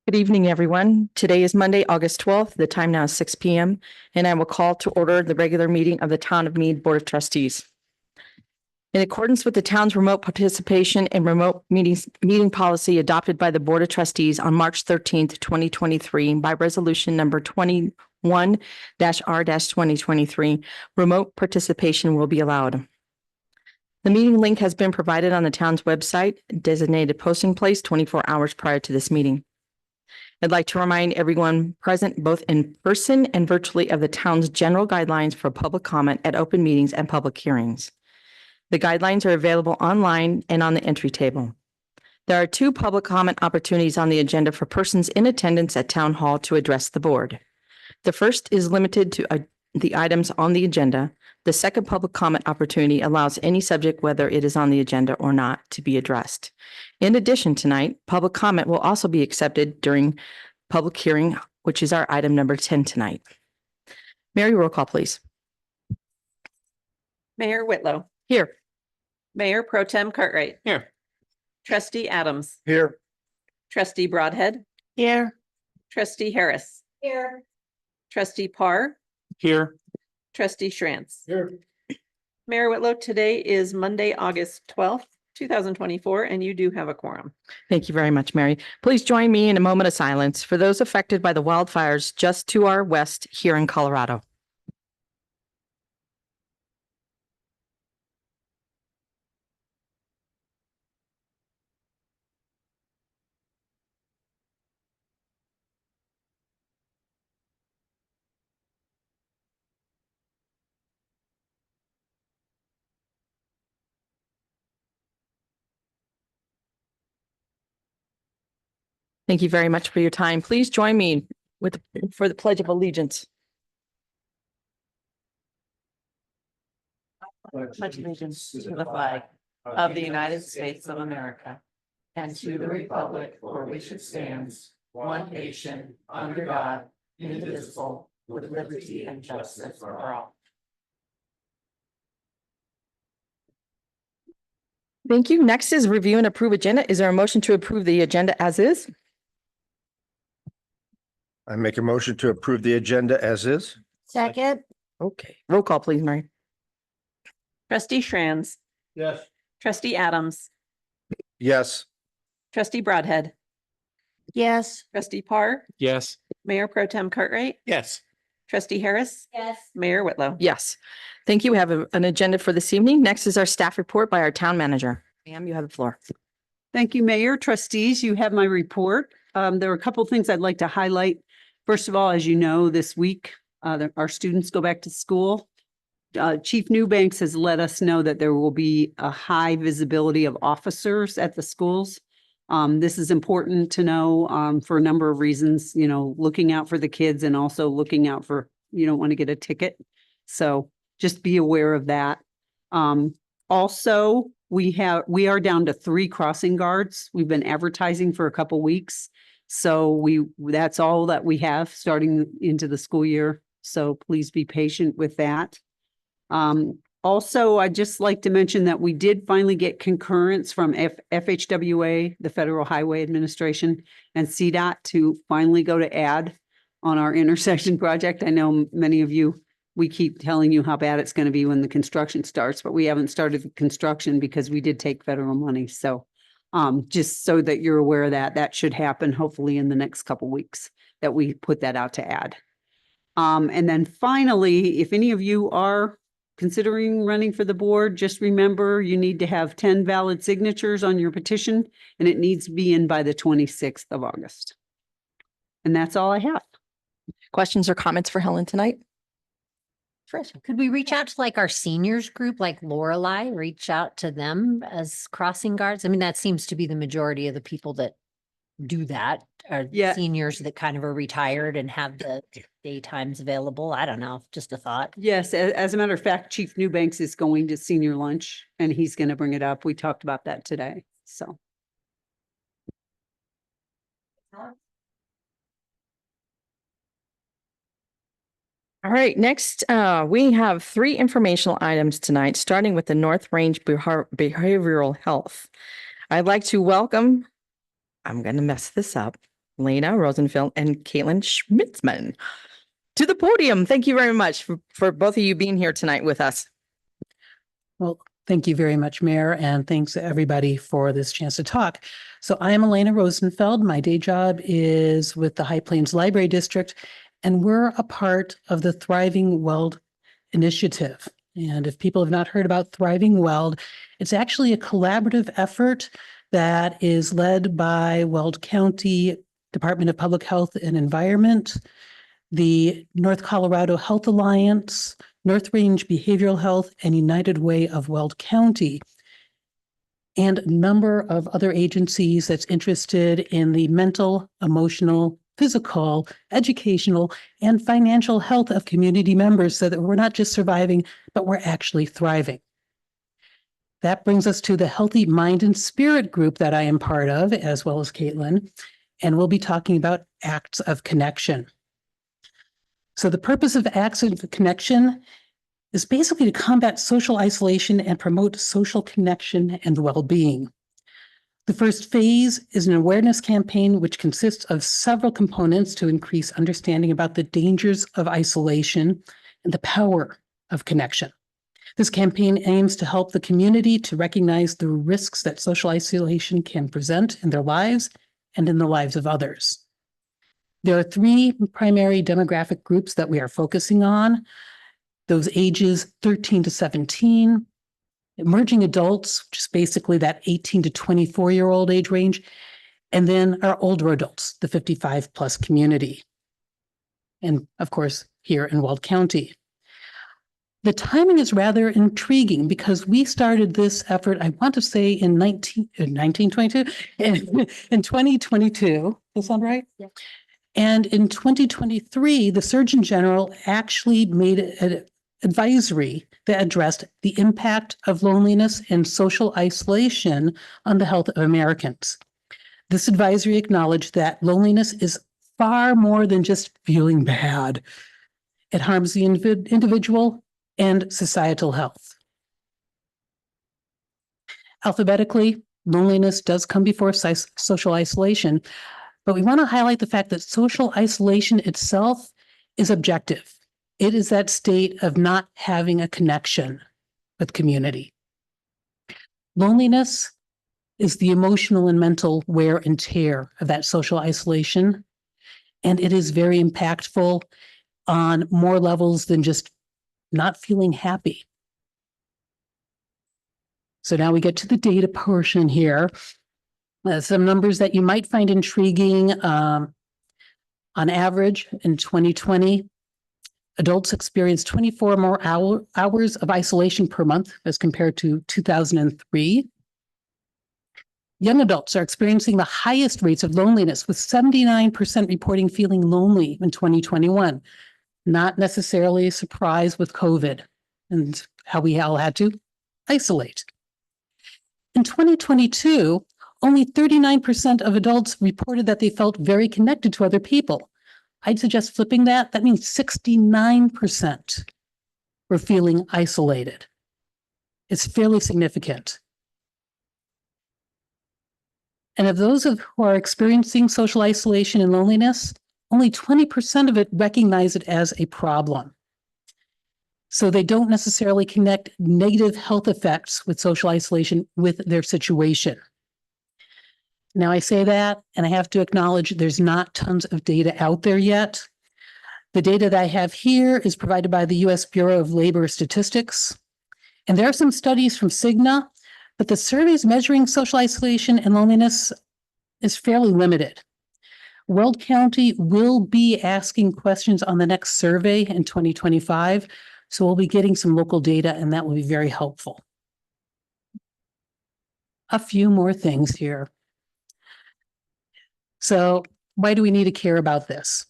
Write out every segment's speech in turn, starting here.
Good evening, everyone. Today is Monday, August 12th. The time now is 6 p.m. and I will call to order the regular meeting of the Town of Mead Board of Trustees. In accordance with the town's remote participation and remote meeting policy adopted by the Board of Trustees on March 13th, 2023 by resolution number 21-R-2023, remote participation will be allowed. The meeting link has been provided on the town's website, designated posting place 24 hours prior to this meeting. I'd like to remind everyone present, both in person and virtually, of the town's general guidelines for public comment at open meetings and public hearings. The guidelines are available online and on the entry table. There are 2 public comment opportunities on the agenda for persons in attendance at Town Hall to address the board. The first is limited to the items on the agenda. The second public comment opportunity allows any subject, whether it is on the agenda or not, to be addressed. In addition, tonight, public comment will also be accepted during public hearing, which is our item number 10 tonight. Mary, roll call, please. Mayor Whitlow. Here. Mayor Pro Tem Cartwright. Here. Trustee Adams. Here. Trustee Broadhead. Here. Trustee Harris. Here. Trustee Parr. Here. Trustee Schrantz. Here. Mayor Whitlow, today is Monday, August 12th, 2024, and you do have a quorum. Thank you very much, Mary. Please join me in a moment of silence for those affected by the wildfires just to our west here in Colorado. Thank you very much for your time. Please join me for the Pledge of Allegiance. Pledge allegiance to the flag of the United States of America and to the republic for which it stands, one nation, under God, indivisible, with liberty and justice for all. Thank you. Next is review and approve agenda. Is there a motion to approve the agenda as is? I make a motion to approve the agenda as is. Second. Okay. Roll call, please, Mary. Trustee Schrantz. Yes. Trustee Adams. Yes. Trustee Broadhead. Yes. Trustee Parr. Yes. Mayor Pro Tem Cartwright. Yes. Trustee Harris. Yes. Mayor Whitlow. Yes. Thank you. We have an agenda for this evening. Next is our staff report by our town manager. Ma'am, you have the floor. Thank you, Mayor. Trustees, you have my report. There are a couple of things I'd like to highlight. First of all, as you know, this week, our students go back to school. Chief Newbanks has let us know that there will be a high visibility of officers at the schools. This is important to know for a number of reasons, looking out for the kids and also looking out for, you don't want to get a ticket. So just be aware of that. Also, we are down to 3 crossing guards. We've been advertising for a couple weeks. So that's all that we have starting into the school year. So please be patient with that. Also, I'd just like to mention that we did finally get concurrence from FHWA, the Federal Highway Administration, and CDOT to finally go to add on our intersection project. I know many of you, we keep telling you how bad it's going to be when the construction starts, but we haven't started the construction because we did take federal money. So just so that you're aware of that, that should happen hopefully in the next couple weeks that we put that out to add. And then finally, if any of you are considering running for the board, just remember you need to have 10 valid signatures on your petition and it needs to be in by the 26th of August. And that's all I have. Questions or comments for Helen tonight? Trish. Could we reach out to like our seniors group, like Lorelei, reach out to them as crossing guards? I mean, that seems to be the majority of the people that do that are seniors that kind of are retired and have the daytimes available. I don't know, just a thought. Yes, as a matter of fact, Chief Newbanks is going to senior lunch and he's going to bring it up. We talked about that today. So. All right, next, we have 3 informational items tonight, starting with the North Range Behavioral Health. I'd like to welcome, I'm going to mess this up, Lena Rosenfeld and Caitlin Schmitzman to the podium. Thank you very much for both of you being here tonight with us. Well, thank you very much, Mayor, and thanks everybody for this chance to talk. So I am Elena Rosenfeld. My day job is with the High Plains Library District, and we're a part of the Thriving Weld Initiative. And if people have not heard about Thriving Weld, it's actually a collaborative effort that is led by Weld County Department of Public Health and Environment, the North Colorado Health Alliance, North Range Behavioral Health, and United Way of Weld County, and a number of other agencies that's interested in the mental, emotional, physical, educational, and financial health of community members so that we're not just surviving, but we're actually thriving. That brings us to the Healthy Mind and Spirit group that I am part of, as well as Caitlin, and we'll be talking about acts of connection. So the purpose of Acts of Connection is basically to combat social isolation and promote social connection and well-being. The first phase is an awareness campaign, which consists of several components to increase understanding about the dangers of isolation and the power of connection. This campaign aims to help the community to recognize the risks that social isolation can present in their lives and in the lives of others. There are three primary demographic groups that we are focusing on: those ages 13 to 17, emerging adults, which is basically that 18 to 24-year-old age range, and then our older adults, the 55 plus community. And of course, here in Weld County. The timing is rather intriguing because we started this effort, I want to say in 2022. Does that sound right? Yeah. And in 2023, the Surgeon General actually made an advisory that addressed the impact of loneliness and social isolation on the health of Americans. This advisory acknowledged that loneliness is far more than just feeling bad. It harms the individual and societal health. Alphabetically, loneliness does come before social isolation, but we want to highlight the fact that social isolation itself is objective. It is that state of not having a connection with community. Loneliness is the emotional and mental wear and tear of that social isolation, and it is very impactful on more levels than just not feeling happy. So now we get to the data portion here. Some numbers that you might find intriguing. On average, in 2020, adults experienced 24 more hours of isolation per month as compared to 2003. Young adults are experiencing the highest rates of loneliness, with 79% reporting feeling lonely in 2021. Not necessarily a surprise with COVID and how we all had to isolate. In 2022, only 39% of adults reported that they felt very connected to other people. I'd suggest flipping that. That means 69% were feeling isolated. It's fairly significant. And of those who are experiencing social isolation and loneliness, only 20% of it recognize it as a problem. So they don't necessarily connect negative health effects with social isolation with their situation. Now I say that, and I have to acknowledge there's not tons of data out there yet. The data that I have here is provided by the U.S. Bureau of Labor Statistics. And there are some studies from Cigna, but the surveys measuring social isolation and loneliness is fairly limited. Weld County will be asking questions on the next survey in 2025, so we'll be getting some local data, and that will be very helpful. A few more things here. So why do we need to care about this?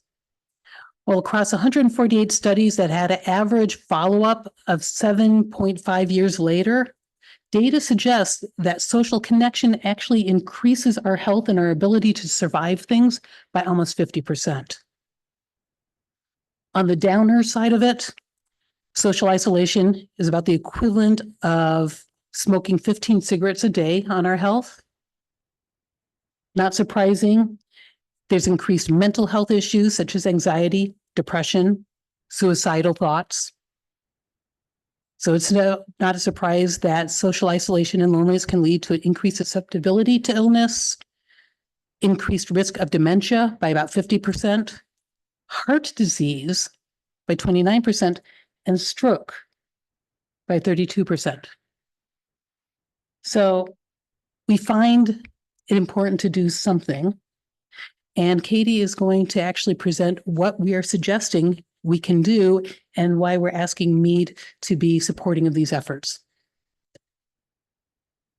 Well, across 148 studies that had an average follow-up of 7.5 years later, data suggests that social connection actually increases our health and our ability to survive things by almost 50%. On the downer side of it, social isolation is about the equivalent of smoking 15 cigarettes a day on our health. Not surprising. There's increased mental health issues such as anxiety, depression, suicidal thoughts. So it's not a surprise that social isolation and loneliness can lead to an increased susceptibility to illness, increased risk of dementia by about 50%, heart disease by 29%, and stroke by 32%. So we find it important to do something. And Katie is going to actually present what we are suggesting we can do and why we're asking Mead to be supporting of these efforts.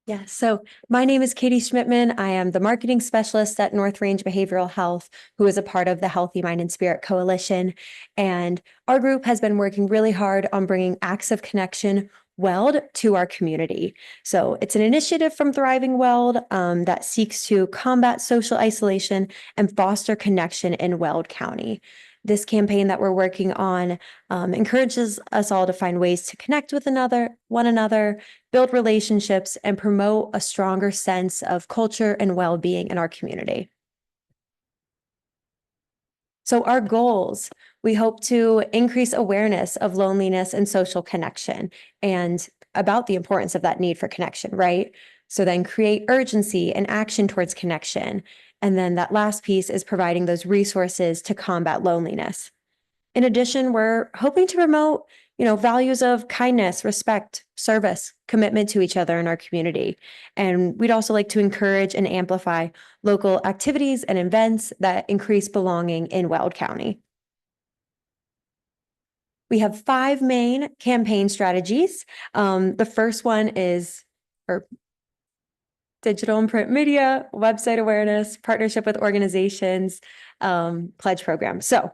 Yeah, so my name is Katie Schmidtman. I am the marketing specialist at North Range Behavioral Health, who is a part of the Healthy Mind and Spirit Coalition. And our group has been working really hard on bringing acts of connection Weld to our community. So it's an initiative from Thriving Weld that seeks to combat social isolation and foster connection in Weld County. This campaign that we're working on encourages us all to find ways to connect with one another, build relationships, and promote a stronger sense of culture and well-being in our community. So our goals, we hope to increase awareness of loneliness and social connection and about the importance of that need for connection, right? So then create urgency and action towards connection. And then that last piece is providing those resources to combat loneliness. In addition, we're hoping to promote, values of kindness, respect, service, commitment to each other in our community. And we'd also like to encourage and amplify local activities and events that increase belonging in Weld County. We have 5 main campaign strategies. The first one is digital and print media, website awareness, partnership with organizations, pledge program. So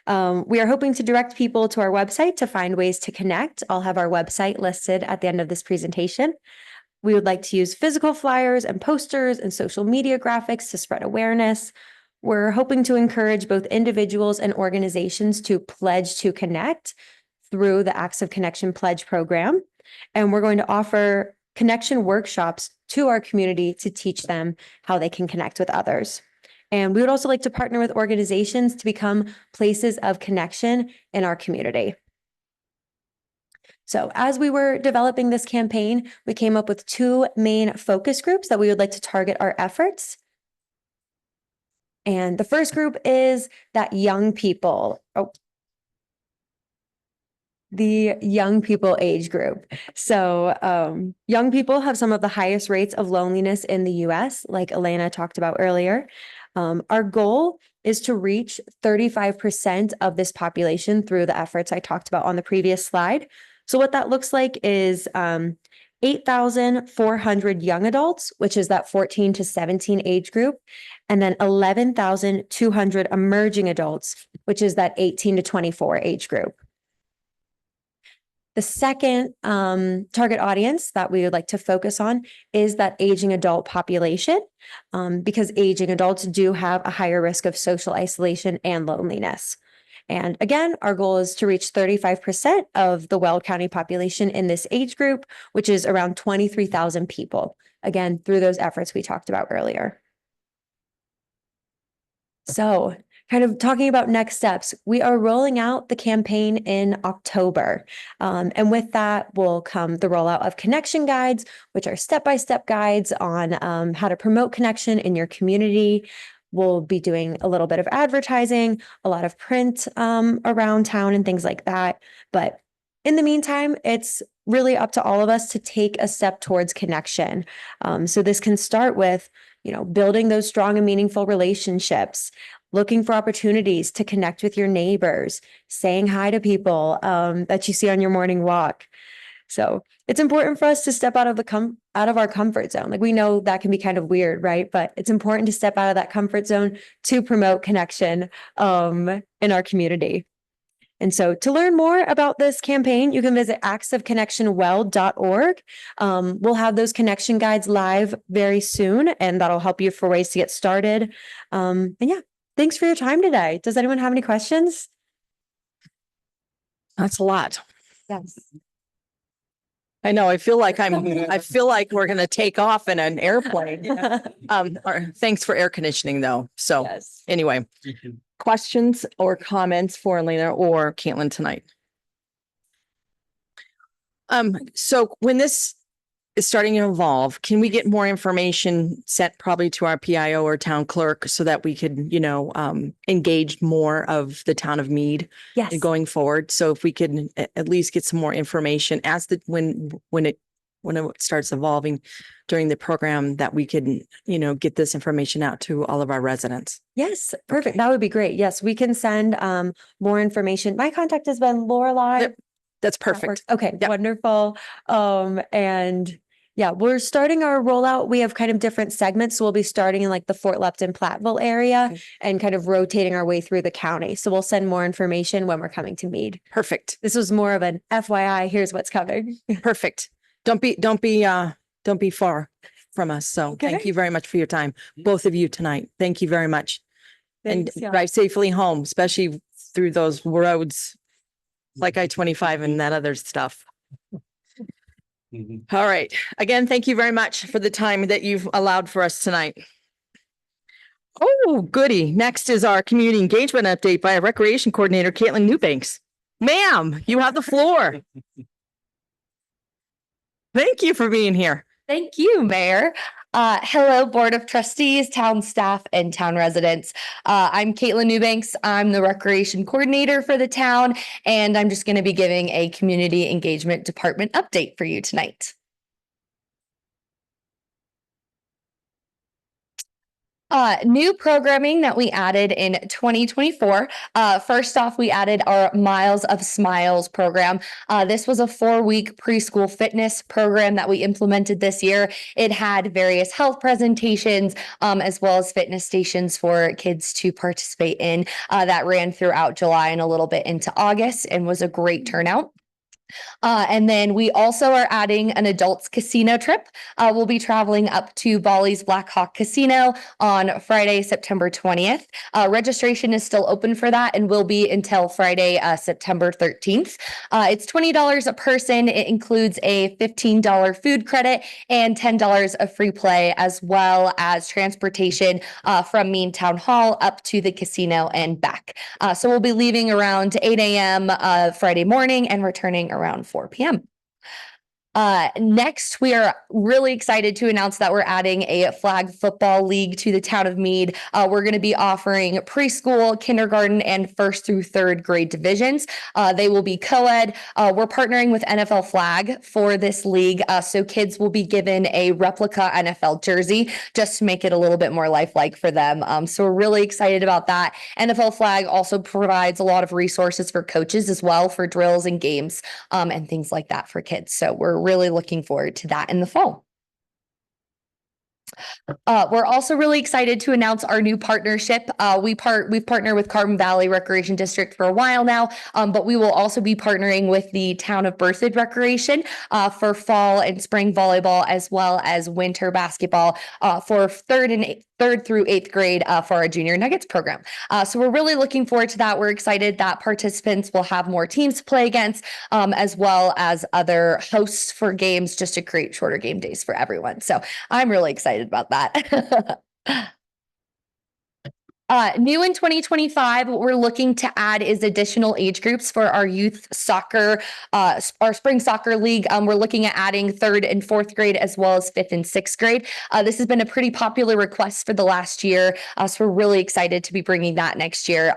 we are hoping to direct people to our website to find ways to connect. I'll have our website listed at the end of this presentation. We would like to use physical flyers and posters and social media graphics to spread awareness. We're hoping to encourage both individuals and organizations to pledge to connect through the Acts of Connection Pledge program. And we're going to offer connection workshops to our community to teach them how they can connect with others. And we would also like to partner with organizations to become places of connection in our community. So as we were developing this campaign, we came up with 2 main focus groups that we would like to target our efforts. And the first group is that young people. The young people age group. So young people have some of the highest rates of loneliness in the US, like Elena talked about earlier. Our goal is to reach 35% of this population through the efforts I talked about on the previous slide. So what that looks like is 8,400 young adults, which is that 14 to 17 age group, and then 11,200 emerging adults, which is that 18 to 24 age group. The second target audience that we would like to focus on is that aging adult population, because aging adults do have a higher risk of social isolation and loneliness. And again, our goal is to reach 35% of the Weld County population in this age group, which is around 23,000 people, again, through those efforts we talked about earlier. So kind of talking about next steps, we are rolling out the campaign in October. And with that will come the rollout of connection guides, which are step-by-step guides on how to promote connection in your community. We'll be doing a little bit of advertising, a lot of print around town and things like that. But in the meantime, it's really up to all of us to take a step towards connection. So this can start with, building those strong and meaningful relationships, looking for opportunities to connect with your neighbors, saying hi to people that you see on your morning walk. So it's important for us to step out of our comfort zone. Like, we know that can be kind of weird, right? But it's important to step out of that comfort zone to promote connection in our community. And so to learn more about this campaign, you can visit actsofconnectionweld.org. We'll have those connection guides live very soon, and that'll help you for ways to get started. And yeah, thanks for your time today. Does anyone have any questions? That's a lot. Yes. I know, I feel like I feel like we're gonna take off in an airplane. Thanks for air conditioning though. So Yes. anyway, questions or comments for Elena or Caitlin tonight? So when this is starting to evolve, can we get more information sent probably to our PIO or town clerk so that we could, engage more of the town of Mead Yes. going forward? So if we could at least get some more information as when it starts evolving during the program, that we could, get this information out to all of our residents. Yes, perfect. Okay. That would be great. Yes, we can send more information. My contact has been Lorelai. Yep, that's That works. perfect. Okay, Yep. wonderful. And yeah, we're starting our rollout. We have kind of different segments. So we'll be starting in like the Fort Lupton Platteville area Okay. and kind of rotating our way through the county. So we'll send more information when we're coming to Mead. Perfect. This was more of an FYI, here's what's coming. Perfect. Don't be far from us. So thank Okay. you very much for your time, both of you tonight. Thank you very much. And Thanks, yeah. drive safely home, especially through those roads like I-25 and that other stuff. All right. Again, thank you very much for the time that you've allowed for us tonight. Oh, goody. Next is our community engagement update by our recreation coordinator, Caitlin Newbanks. Ma'am, you have the floor. Thank you for being here. Thank you, Mayor. Hello, Board of Trustees, town staff, and town residents. I'm Caitlin Newbanks. I'm the recreation coordinator for the town, and I'm just going to be giving a community engagement department update for you tonight. New programming that we added in 2024. First off, we added our Miles of Smiles program. This was a 4-week preschool fitness program that we implemented this year. It had various health presentations, as well as fitness stations for kids to participate in. That ran throughout July and a little bit into August and was a great turnout. And then we also are adding an adults casino trip. We'll be traveling up to Bali's Black Hawk Casino on Friday, September 20th. Registration is still open for that and will be until Friday, September 13th. It's $20 a person. It includes a $15 food credit and $10 of free play, as well as transportation from Mean Town Hall up to the casino and back. So we'll be leaving around 8 a.m. Friday morning and returning around 4 p.m. Next, we are really excited to announce that we're adding a flag football league to the town of Mead. We're going to be offering preschool, kindergarten, and 1st through 3rd grade divisions. They will be co-ed. We're partnering with NFL Flag for this league, so kids will be given a replica NFL jersey just to make it a little bit more lifelike for them. So we're really excited about that. NFL Flag also provides a lot of resources for coaches as well for drills and games and things like that for kids. So we're really looking forward to that in the fall. We're also really excited to announce our new partnership. We've partnered with Carbon Valley Recreation District for a while now, but we will also be partnering with the town of Berthoud Recreation for fall and spring volleyball, as well as winter basketball for 3rd through 8th grade for our Junior Nuggets program. So we're really looking forward to that. We're excited that participants will have more teams to play against, as well as other hosts for games, just to create shorter game days for everyone. So I'm really excited about that. New in 2025, what we're looking to add is additional age groups for our youth soccer, our spring soccer league. We're looking at adding 3rd and 4th grade, as well as 5th and 6th grade. This has been a pretty popular request for the last year, so we're really excited to be bringing that next year.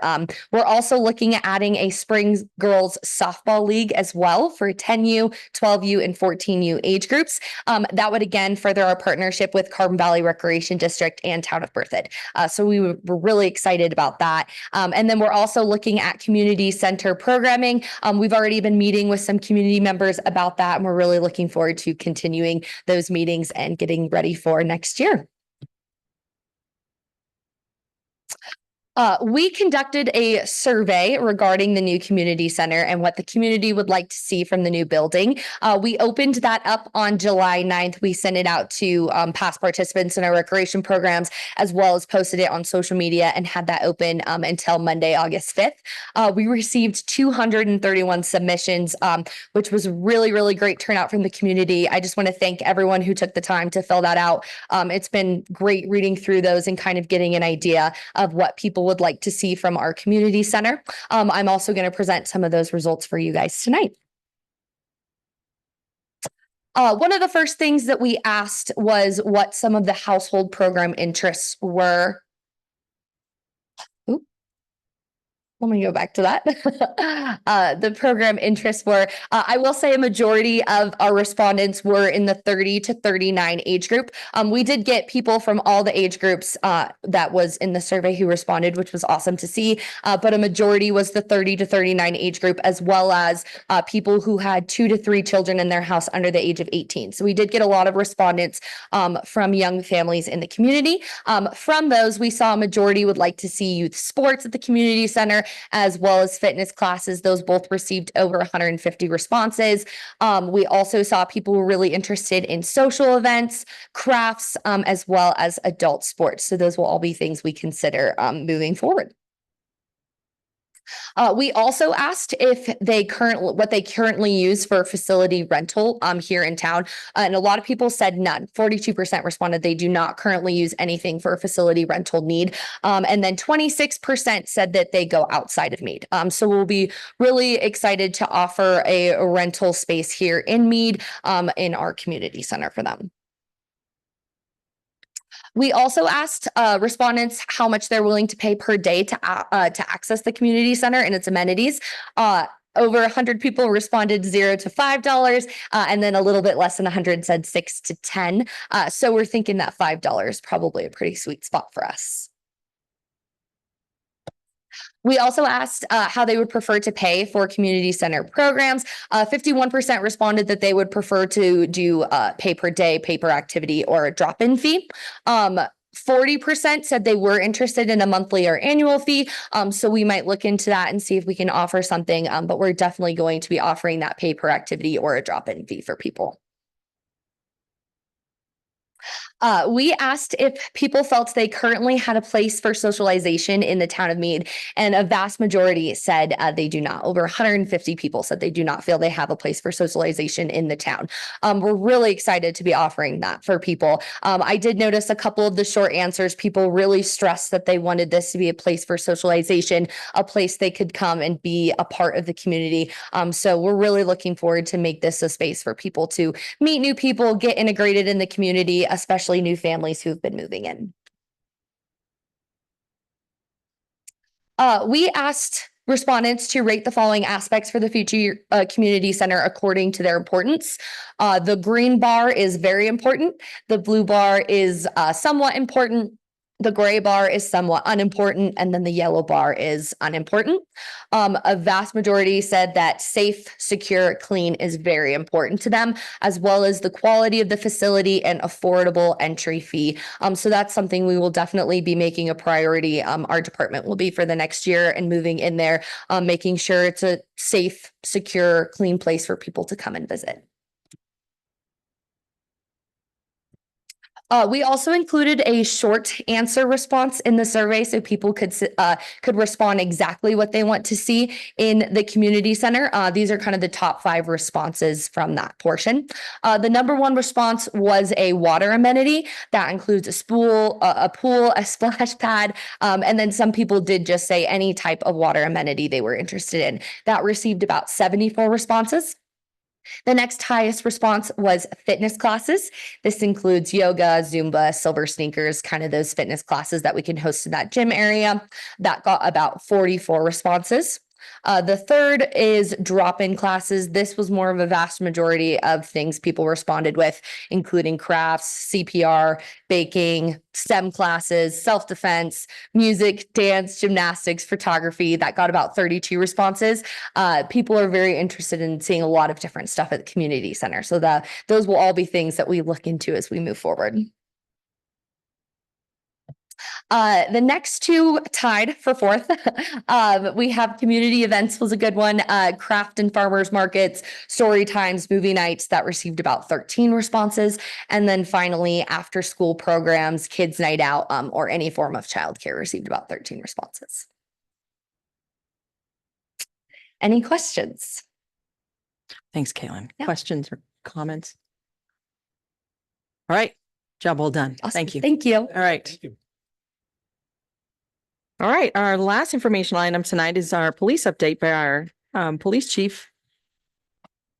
We're also looking at adding a spring girls softball league as well for 10U, 12U, and 14U age groups. That would again further our partnership with Carbon Valley Recreation District and Town of Berthoud. So we're really excited about that. And then we're also looking at community center programming. We've already been meeting with some community members about that, and we're really looking forward to continuing those meetings and getting ready for next year. We conducted a survey regarding the new community center and what the community would like to see from the new building. We opened that up on July 9th. We sent it out to past participants in our recreation programs, as well as posted it on social media and had that open until Monday, August 5th. We received 231 submissions, which was really, really great turnout from the community. I just want to thank everyone who took the time to fill that out. It's been great reading through those and kind of getting an idea of what people would like to see from our community center. I'm also going to present some of those results for you guys tonight. One of the first things that we asked was what some of the household program interests were. Let me go back to that. The program interests were, I will say a majority of our respondents were in the 30 to 39 age group. We did get people from all the age groups that was in the survey who responded, which was awesome to see. But a majority was the 30 to 39 age group, as well as people who had 2 to 3 children in their house under the age of 18. So we did get a lot of respondents from young families in the community. From those, we saw a majority would like to see youth sports at the community center, as well as fitness classes. Those both received over 150 responses. We also saw people who were really interested in social events, crafts, as well as adult sports. So those will all be things we consider moving forward. We also asked if what they currently use for facility rental here in town. And a lot of people said none. 42% responded they do not currently use anything for a facility rental need. And then 26% said that they go outside of Mead. So we'll be really excited to offer a rental space here in Mead in our community center for them. We also asked respondents how much they're willing to pay per day to access the community center and its amenities. Over 100 people responded $0 to $5, and then a little bit less than 100 said $6 to $10. So we're thinking that $5 is probably a pretty sweet spot for us. We also asked how they would prefer to pay for community center programs. 51% responded that they would prefer to do pay per day, pay per activity, or a drop-in fee. 40% said they were interested in a monthly or annual fee. So we might look into that and see if we can offer something, but we're definitely going to be offering that pay per activity or a drop-in fee for people. We asked if people felt they currently had a place for socialization in the town of Mead, and a vast majority said they do not. Over 150 people said they do not feel they have a place for socialization in the town. We're really excited to be offering that for people. I did notice a couple of the short answers. People really stressed that they wanted this to be a place for socialization, a place they could come and be a part of the community. So we're really looking forward to make this a space for people to meet new people, get integrated in the community, especially new families who've been moving in. We asked respondents to rate the following aspects for the future community center according to their importance. The green bar is very important. The blue bar is somewhat important. The gray bar is somewhat unimportant, and then the yellow bar is unimportant. A vast majority said that safe, secure, clean is very important to them, as well as the quality of the facility and affordable entry fee. So that's something we will definitely be making a priority. Our department will be for the next year and moving in there, making sure it's a safe, secure, clean place for people to come and visit. We also included a short answer response in the survey so people could respond exactly what they want to see in the community center. These are kind of the top 5 responses from that portion. The number 1 response was a water amenity that includes a pool, a splash pad, and then some people did just say any type of water amenity they were interested in. That received about 74 responses. The next highest response was fitness classes. This includes yoga, Zumba, silver sneakers, kind of those fitness classes that we can host in that gym area. That got about 44 responses. The third is drop-in classes. This was more of a vast majority of things people responded with, including crafts, CPR, baking, STEM classes, self-defense, music, dance, gymnastics, photography. That got about 32 responses. People are very interested in seeing a lot of different stuff at the community center. So those will all be things that we look into as we move forward. The next two tied for fourth. We have community events was a good one. Craft and farmers markets, story times, movie nights that received about 13 responses. And then finally, after school programs, kids night out, or any form of childcare received about 13 responses. Any questions? Thanks, Caitlin. Yeah. Questions or comments? All right, job well done. Awesome. Thank you. Thank you. All right. All right, our last informational item tonight is our police update by our police chief.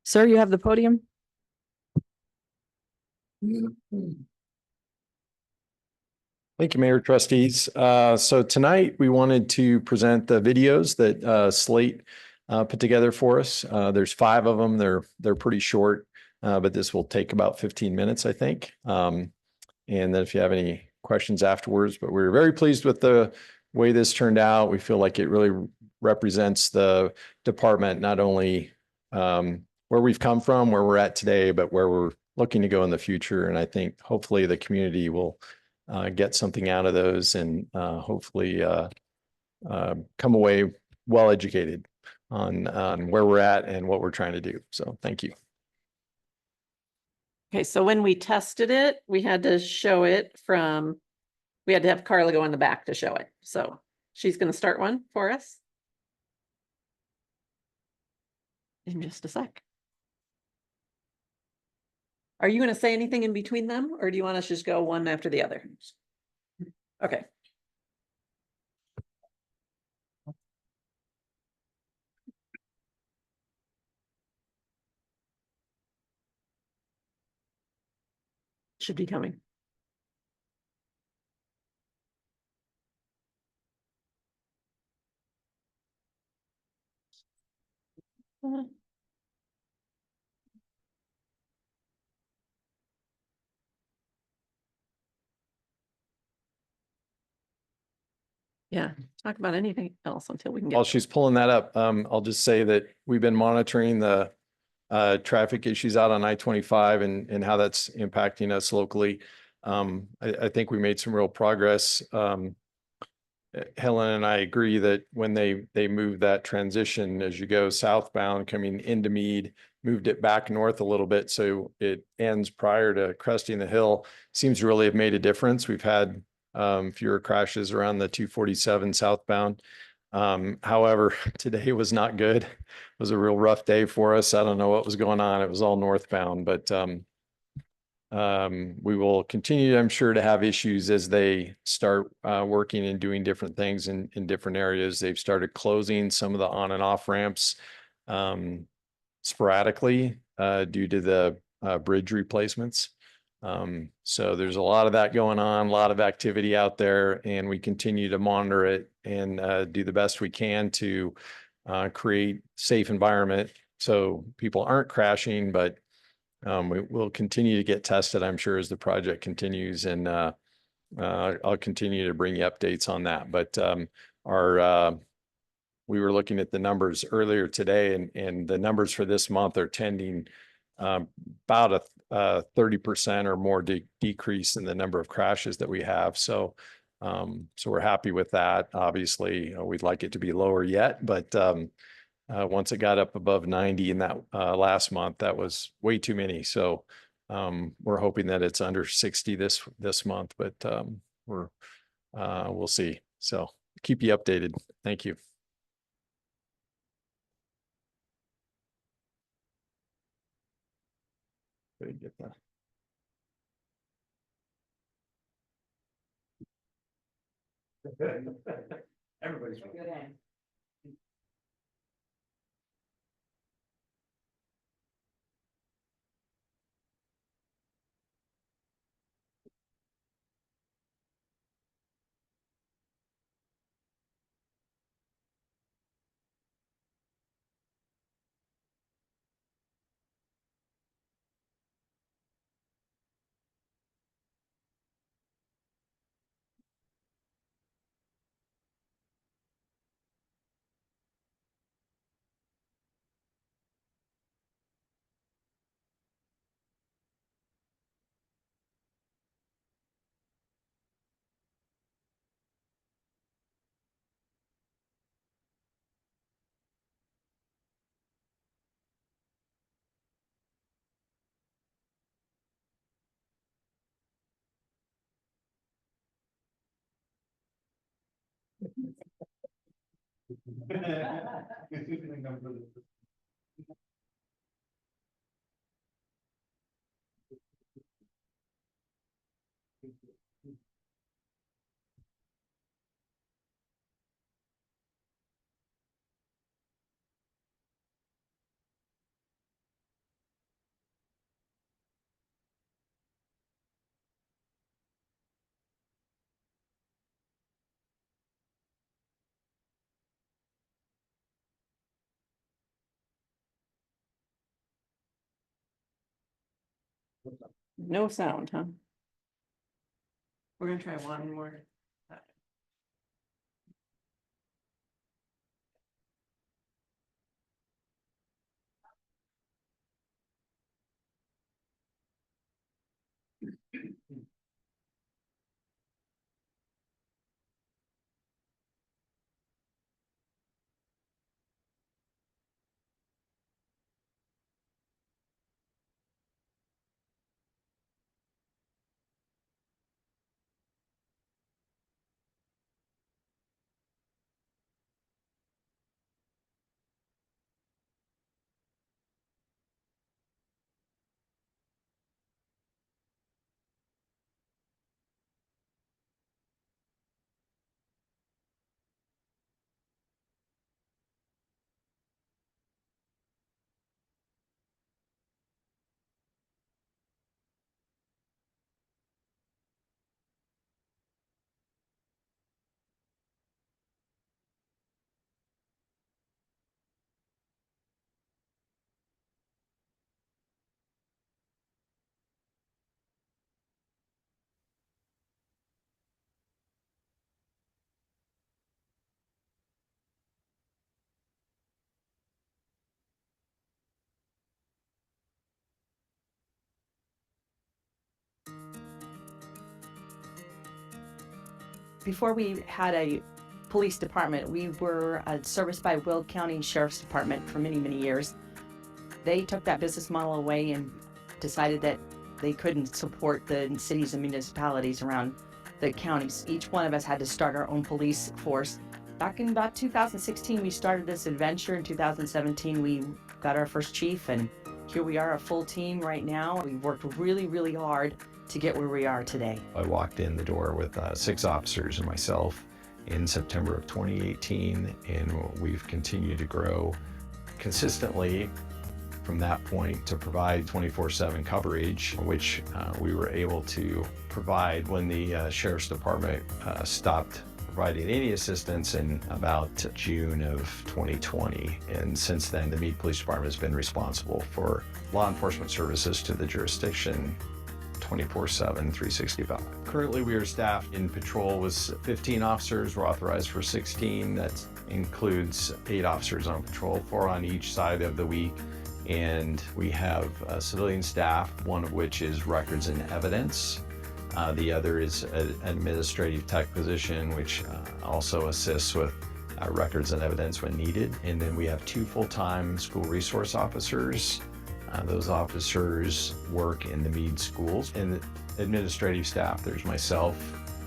Sir, you have the podium. Thank you, Mayor, trustees. So tonight we wanted to present the videos that Slate put together for us. There's 5 of them. They're pretty short, but this will take about 15 minutes, I think. And then if you have any questions afterwards, but we're very pleased with the way this turned out. We feel like it really represents the department, not only where we've come from, where we're at today, but where we're looking to go in the future. And I think hopefully the community will get something out of those and hopefully come away well educated on where we're at and what we're trying to do. So thank you. Okay, so when we tested it, we had to show it we had to have Carla go in the back to show it. So she's going to start one for us. In just a sec. Are you going to say anything in between them, or do you want us to just go one after the other? Okay. Should be coming. Yeah, talk about anything else until we can While get. she's pulling that up, I'll just say that we've been monitoring the traffic issues out on I-25 and how that's impacting us locally. I think we made some real progress. Helen and I agree that when they moved that transition as you go southbound coming into Mead, moved it back north a little bit so it ends prior to cresting the hill, seems to really have made a difference. We've had fewer crashes around the 247 southbound. However, today was not good. It was a real rough day for us. I don't know what was going on. It was all northbound, but we will continue, I'm sure, to have issues as they start working and doing different things in different areas. They've started closing some of the on and off ramps sporadically due to the bridge replacements. So there's a lot of that going on, a lot of activity out there, and we continue to monitor it and do the best we can to create safe environment so people aren't crashing, but we will continue to get tested, I'm sure, as the project continues, and I'll continue to bring you updates on that. But we were looking at the numbers earlier today, and the numbers for this month are tending about a 30% or more decrease in the number of crashes that we have. So we're happy with that. Obviously, we'd like it to be lower yet, but once it got up above 90 in that last month, that was way too many. So we're hoping that it's under 60 this month, but we'll see. So keep you updated. Thank you. Get that. Everybody's good. No sound, huh? We're gonna try one more. Before we had a police department, we were serviced by Will County Sheriff's Department for many, many years. They took that business model away and decided that they couldn't support the cities and municipalities around the counties. Each one of us had to start our own police force. Back in about 2016, we started this adventure. In 2017, we got our first chief, and here we are, a full team right now. We worked really, really hard to get where we are today. I walked in the door with 6 officers and myself in September of 2018, and we've continued to grow consistently from that point to provide 24/7 coverage, which we were able to provide when the Sheriff's Department stopped providing any assistance in about June of 2020. And since then, the Mead Police Department has been responsible for law enforcement services to the jurisdiction 24/7, 365. Currently, we are staffed in patrol with 15 officers. We're authorized for 16. That includes 8 officers on patrol, 4 on each side of the week. And we have civilian staff, one of which is records and evidence. The other is an administrative tech position, which also assists with records and evidence when needed. And then we have 2 full-time school resource officers. Those officers work in the Mead schools. In the administrative staff, there's myself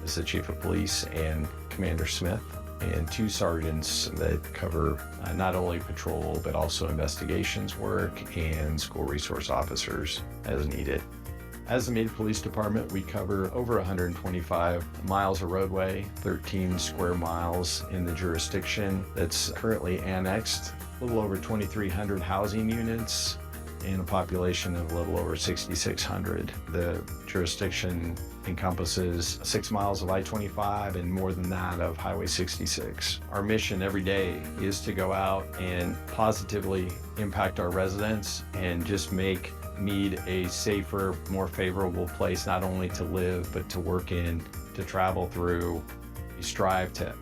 as the chief of police and Commander Smith, and 2 sergeants that cover not only patrol, but also investigations work and school resource officers as needed. As the Mead Police Department, we cover over 125 miles of roadway, 13 square miles in the jurisdiction that's currently annexed, a little over 2,300 housing units, and a population of a little over 6,600. The jurisdiction encompasses 6 miles of I-25 and more than that of Highway 66. Our mission every day is to go out and positively impact our residents and just make Mead a safer, more favorable place, not only to live, but to work in, to travel through. We strive to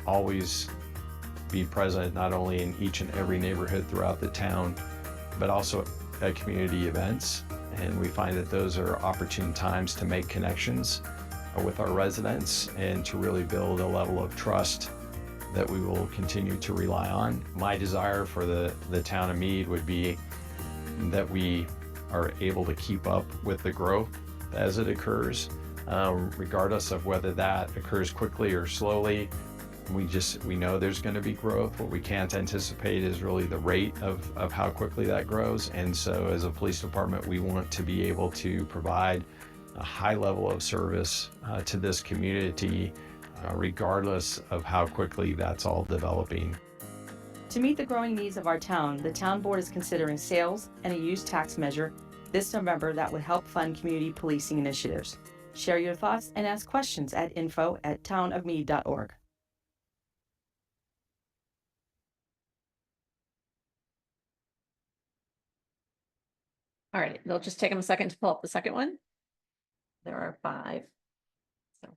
always be present, not only in each and every neighborhood throughout the town, but also at community events. And we find that those are opportune times to make connections with our residents and to really build a level of trust that we will continue to rely on. My desire for the town of Mead would be that we are able to keep up with the growth as it occurs, regardless of whether that occurs quickly or slowly. We know there's going to be growth. What we can't anticipate is really the rate of how quickly that grows. And so as a police department, we want to be able to provide a high level of service to this community, regardless of how quickly that's all developing. To meet the growing needs of our town, the town board is considering sales and a use tax measure this November that would help fund community policing initiatives. Share your thoughts and ask questions at info@townofmead.org. All right, it'll just take them a second to pull up the second one. There are 5. So.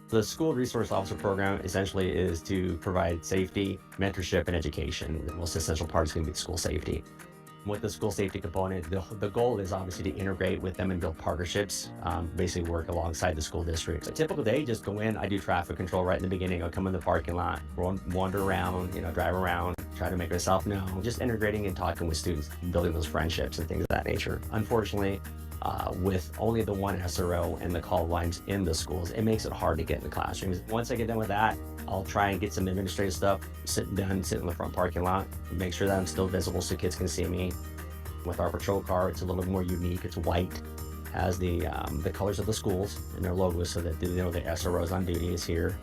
The School Resource Officer Program essentially is to provide safety, mentorship, and education. The most essential part is going to be school safety. With the school safety component, the goal is obviously to integrate with them and build partnerships, basically work alongside the school district. A typical day, just go in, I do traffic control right in the beginning. I'll come in the parking lot, wander around, drive around, try to make myself known, just integrating and talking with students, building those friendships and things of that nature. Unfortunately, with only the one SRO and the call lines in the schools, it makes it hard to get in the classrooms. Once I get done with that, I'll try and get some administrative stuff, sit in the front parking lot, make sure that I'm still visible so kids can see me. With our patrol car, it's a little more unique. It's white, has the colors of the schools and their logos so that they know the SROs on duty is here.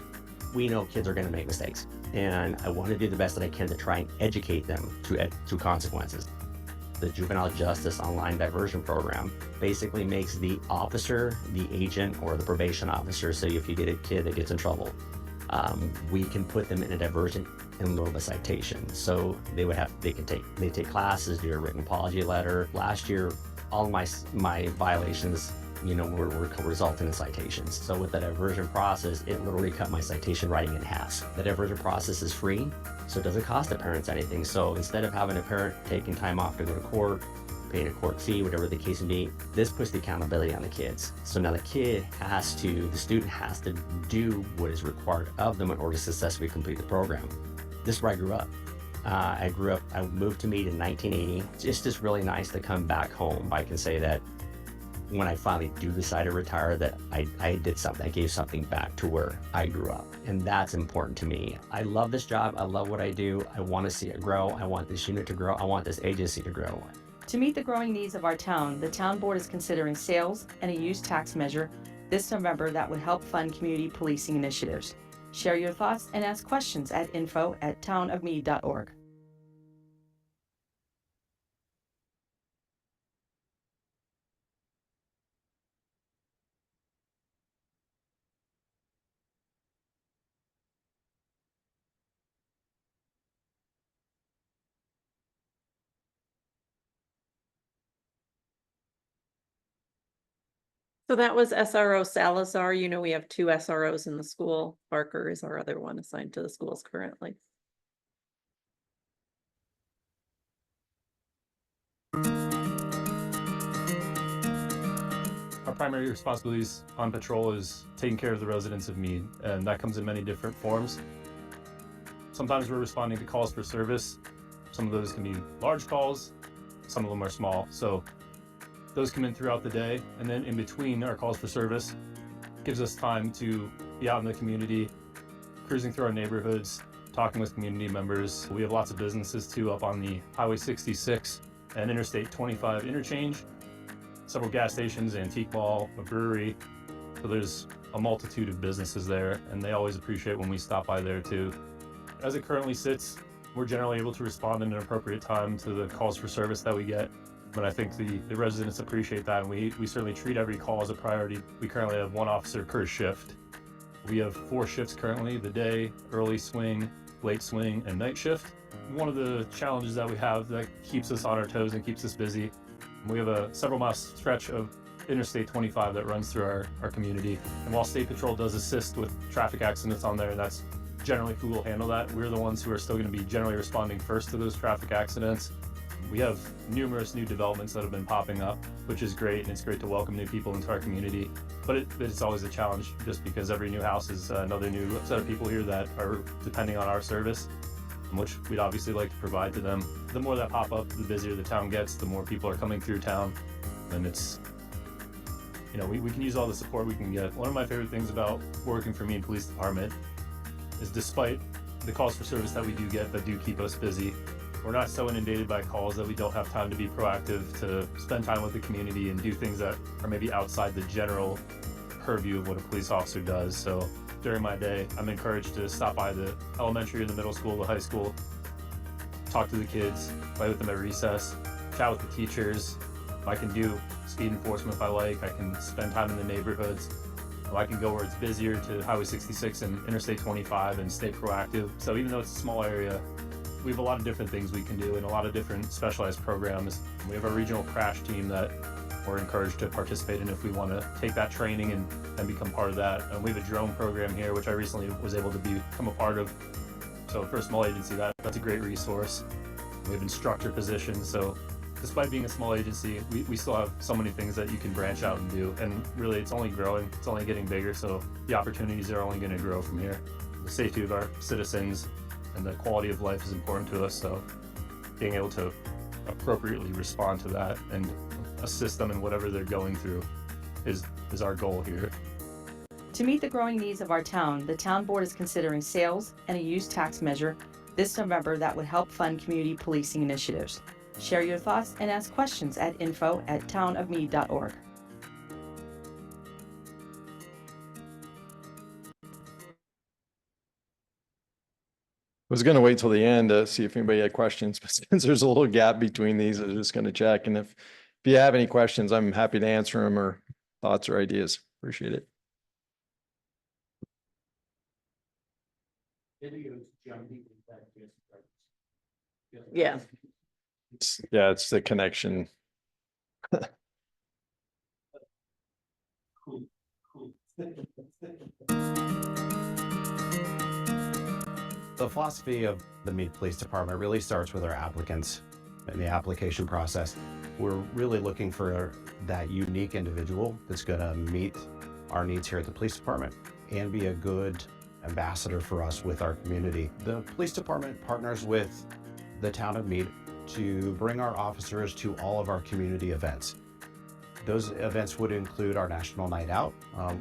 We know kids are going to make mistakes, and I want to do the best that I can to try and educate them to consequences. The Juvenile Justice Online Diversion Program basically makes the officer the agent or the probation officer. So if you get a kid that gets in trouble, we can put them in a diversion in lieu of a citation. So they take classes, do a written apology letter. Last year, all my violations, were resulting in citations. So with the diversion process, it literally cut my citation writing in half. The diversion process is free, so it doesn't cost the parents anything. So instead of having a parent taking time off to go to court, paying a court fee, whatever the case may be, this puts the accountability on the kids. So now the student has to do what is required of them in order to successfully complete the program. This is where I grew up. I moved to Mead in 1980. It's just really nice to come back home. I can say that when I finally do decide to retire, that I did something, I gave something back to where I grew up. And that's important to me. I love this job. I love what I do. I want to see it grow. I want this unit to grow. I want this agency to grow. To meet the growing needs of our town, the town board is considering sales and a use tax measure this November that would help fund community policing initiatives. Share your thoughts and ask questions at info@townofmead.org. So that was SRO Salazar. We have 2 SROs in the school. Barker is our other one assigned to the schools currently. Our primary responsibilities on patrol is taking care of the residents of Mead, and that comes in many different forms. Sometimes we're responding to calls for service. Some of those can be large calls, some of them are small. So those come in throughout the day, and then in between our calls for service gives us time to be out in the community, cruising through our neighborhoods, talking with community members. We have lots of businesses too up on the Highway 66 and Interstate 25 interchange, several gas stations, antique mall, a brewery. So there's a multitude of businesses there, and they always appreciate when we stop by there too. As it currently sits, we're generally able to respond in an appropriate time to the calls for service that we get. But I think the residents appreciate that, and we certainly treat every call as a priority. We currently have 1 officer per shift. We have 4 shifts currently: the day, early swing, late swing, and night shift. One of the challenges that we have that keeps us on our toes and keeps us busy, we have a several mile stretch of Interstate 25 that runs through our community. And while State Patrol does assist with traffic accidents on there, and that's generally who will handle that, we're the ones who are still going to be generally responding first to those traffic accidents. We have numerous new developments that have been popping up, which is great, and it's great to welcome new people into our community. But it's always a challenge, just because every new house is another new set of people here that are depending on our service, which we'd obviously like to provide to them. The more that pop up, the busier the town gets, the more people are coming through town, and it's, you know, we can use all the support we can get. One of my favorite things about working for Mead Police Department is, despite the calls for service that we do get that do keep us busy, we're not so inundated by calls that we don't have time to be proactive, to spend time with the community and do things that are maybe outside the general purview of what a police officer does. So during my day, I'm encouraged to stop by the elementary and the middle school, the high school, talk to the kids, play with them at recess, chat with the teachers. I can do speed enforcement if I like. I can spend time in the neighborhoods. I can go where it's busier to Highway 66 and Interstate 25 and stay proactive. So even though it's a small area, we have a lot of different things we can do and a lot of different specialized programs. We have a regional crash team that we're encouraged to participate in if we want to take that training and become part of that. And we have a drone program here, which I recently was able to become a part of. So for a small agency, that's a great resource. We have instructor positions. So despite being a small agency, we still have so many things that you can branch out and do. And really, it's only growing. It's only getting bigger. So the opportunities are only going to grow from here. The safety of our citizens and the quality of life is important to us. So being able to appropriately respond to that and assist them in whatever they're going through is our goal here. To meet the growing needs of our town, the town board is considering sales and a use tax measure this November that would help fund community policing initiatives. Share your thoughts and ask questions at info@townofmead.org. I was going to wait till the end to see if anybody had questions, but since there's a little gap between these, I was just going to check. And if you have any questions, I'm happy to answer them, or thoughts or ideas. Appreciate it. Yeah. It's the connection. The philosophy of the Mead Police Department really starts with our applicants in the application process. We're really looking for that unique individual that's going to meet our needs here at the police department and be a good ambassador for us with our community. The police department partners with the town of Mead to bring our officers to all of our community events. Those events would include our National Night Out,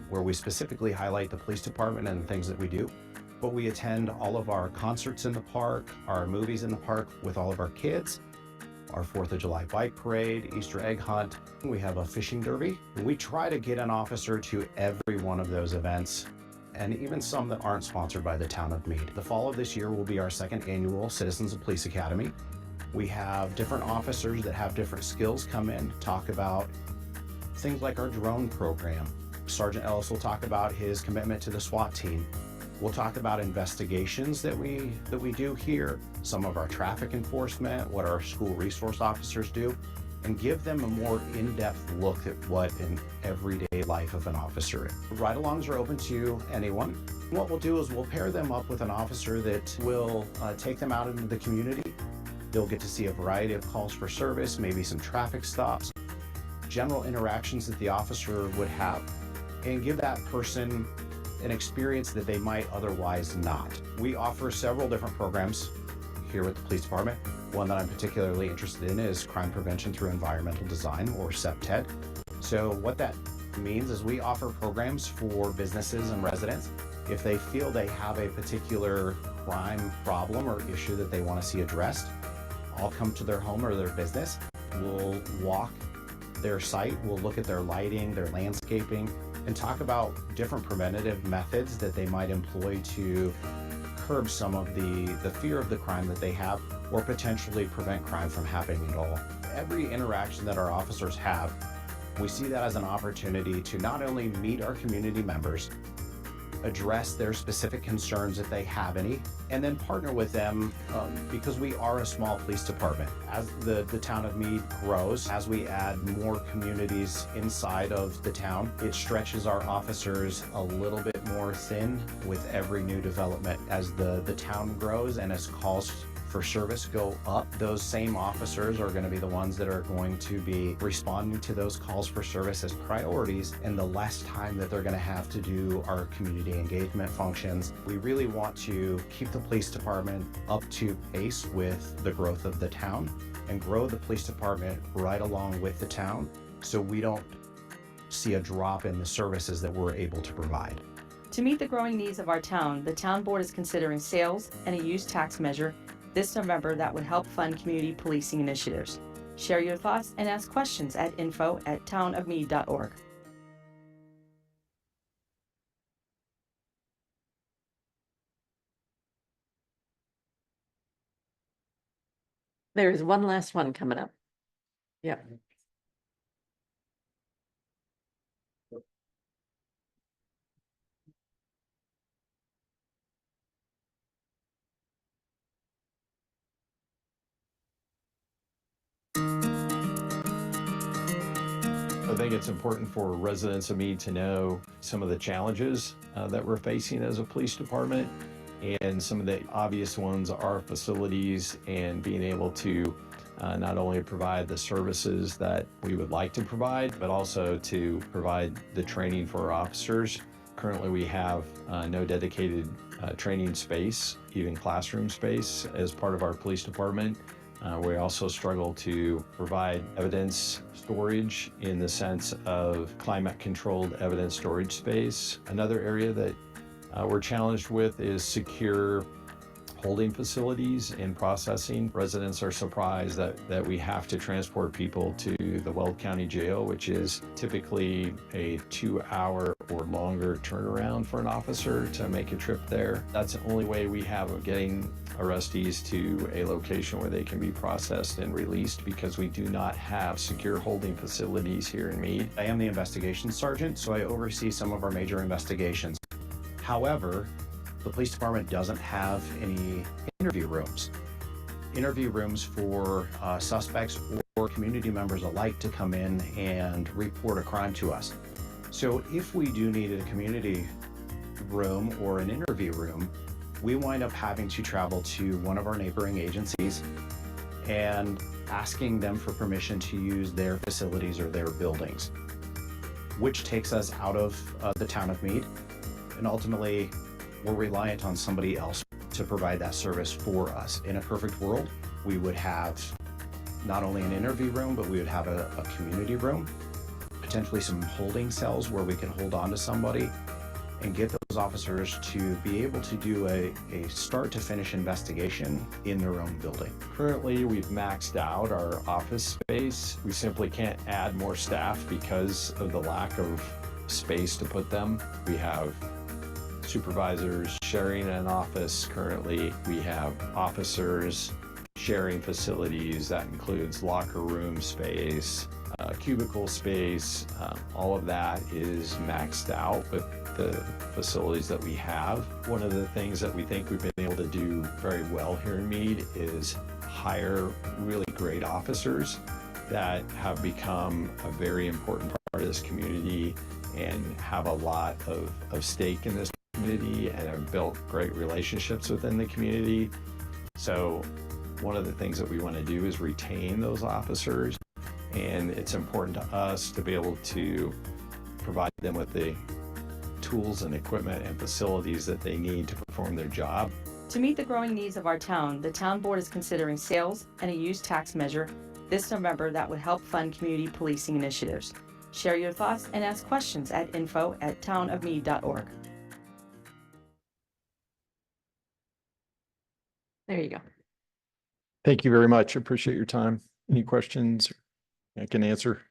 where we specifically highlight the police department and the things that we do. But we attend all of our concerts in the park, our movies in the park with all of our kids, our 4th of July bike parade, Easter egg hunt. We have a fishing derby. We try to get an officer to every one of those events, and even some that aren't sponsored by the town of Mead. The fall of this year will be our 2nd annual Citizens of Police Academy. We have different officers that have different skills come in, talk about things like our drone program. Sergeant Ellis will talk about his commitment to the SWAT team. We'll talk about investigations that we do here, some of our traffic enforcement, what our school resource officers do, and give them a more in-depth look at what an everyday life of an officer is. Ride-alongs are open to anyone. What we'll do is we'll pair them up with an officer that will take them out into the community. They'll get to see a variety of calls for service, maybe some traffic stops, general interactions that the officer would have, and give that person an experience that they might otherwise not. We offer several different programs here at the police department. One that I'm particularly interested in is crime prevention through environmental design, or CPTED. So what that means is we offer programs for businesses and residents. If they feel they have a particular crime problem or issue that they want to see addressed, I'll come to their home or their business We'll walk their site, we'll look at their lighting, their landscaping, and talk about different preventative methods that they might employ to curb some of the fear of the crime that they have, or potentially prevent crime from happening at all. Every interaction that our officers have, we see that as an opportunity to not only meet our community members, address their specific concerns if they have any, and then partner with them because we are a small police department. As the town of Mead grows, as we add more communities inside of the town, it stretches our officers a little bit more thin with every new development. As the town grows and as calls for service go up, those same officers are going to be the ones that are going to be responding to those calls for service as priorities, and the less time that they're going to have to do our community engagement functions. We really want to keep the police department up to pace with the growth of the town and grow the police department right along with the town, so we don't see a drop in the services that we're able to provide. To meet the growing needs of our town, the town board is considering sales and a use tax measure this November that would help fund community policing initiatives. Share your thoughts and ask questions at info@townofmead.org. There is one last one coming up. Yep. I think it's important for residents of Mead to know some of the challenges that we're facing as a police department. And some of the obvious ones are facilities and being able to not only provide the services that we would like to provide, but also to provide the training for our officers. Currently, we have no dedicated training space, even classroom space, as part of our police department. We also struggle to provide evidence storage in the sense of climate-controlled evidence storage space. Another area that we're challenged with is secure holding facilities and processing. Residents are surprised that we have to transport people to the Weld County Jail, which is typically a 2-hour or longer turnaround for an officer to make a trip there. That's the only way we have of getting arrestees to a location where they can be processed and released, because we do not have secure holding facilities here in Mead. I am the investigations sergeant, so I oversee some of our major investigations. However, the police department doesn't have any interview rooms. Interview rooms for suspects or community members alike to come in and report a crime to us. So if we do need a community room or an interview room, we wind up having to travel to one of our neighboring agencies and asking them for permission to use their facilities or their buildings, which takes us out of the town of Mead. And ultimately, we're reliant on somebody else to provide that service for us. In a perfect world, we would have not only an interview room, but we would have a community room, potentially some holding cells where we can hold on to somebody and get those officers to be able to do a start to finish investigation in their own building. Currently, we've maxed out our office space. We simply can't add more staff because of the lack of space to put them. We have supervisors sharing an office currently. We have officers sharing facilities. That includes locker room space, cubicle space. All of that is maxed out with the facilities that we have. One of the things that we think we've been able to do very well here in Mead is hire really great officers that have become a very important part of this community and have a lot of stake in this community and have built great relationships within the community. So one of the things that we want to do is retain those officers, and it's important to us to be able to provide them with the tools and equipment and facilities that they need to perform their job. To meet the growing needs of our town, the town board is considering sales and a use tax measure this November that would help fund community policing initiatives. Share your thoughts and ask questions at info@townofmead.org. There you go. Thank you very much. Appreciate your time. Any questions? I can answer.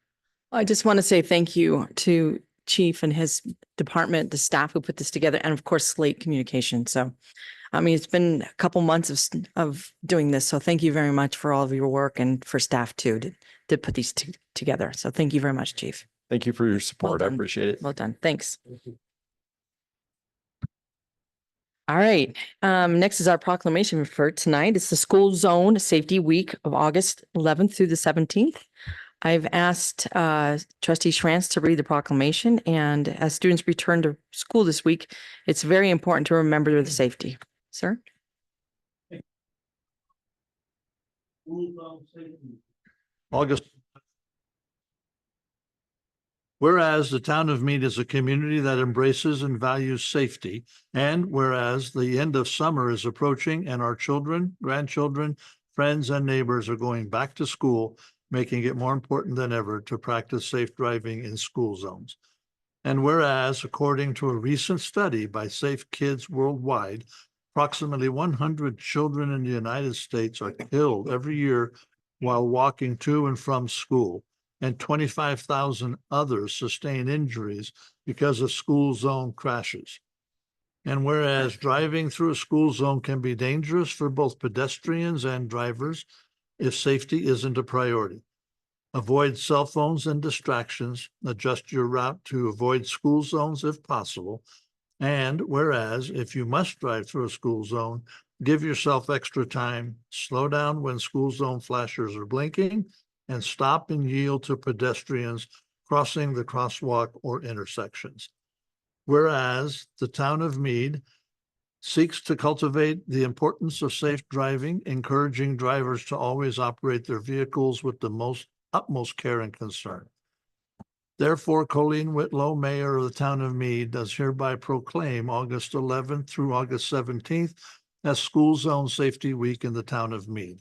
I just want to say thank you to Chief and his department, the staff who put this together, and of course, Slate Communication. So, I mean, it's been a couple months of doing this. So thank you very much for all of your work and for staff too, to put these two together. So thank you very much, Chief. Thank you for your support. I done. appreciate it. Well done. Thanks. All right. Next is our proclamation for tonight. It's the School Zone Safety Week of August 11th through the 17th. I've asked Trustee Schrantz to read the proclamation, and as students return to school this week, it's very important to remember the safety. Sir? August. Whereas the town of Mead is a community that embraces and values safety, and whereas the end of summer is approaching and our children, grandchildren, friends, and neighbors are going back to school, making it more important than ever to practice safe driving in school zones. And whereas, according to a recent study by Safe Kids Worldwide, approximately 100 children in the United States are killed every year while walking to and from school, and 25,000 others sustain injuries because of school zone crashes. And whereas driving through a school zone can be dangerous for both pedestrians and drivers if safety isn't a priority. Avoid cell phones and distractions, adjust your route to avoid school zones if possible. And whereas if you must drive through a school zone, give yourself extra time, slow down when school zone flashers are blinking, and stop and yield to pedestrians crossing the crosswalk or intersections. Whereas the town of Mead seeks to cultivate the importance of safe driving, encouraging drivers to always operate their vehicles with the utmost care and concern. Therefore, Colleen Whitlow, Mayor of the town of Mead, does hereby proclaim August 11th through August 17th as School Zone Safety Week in the town of Mead.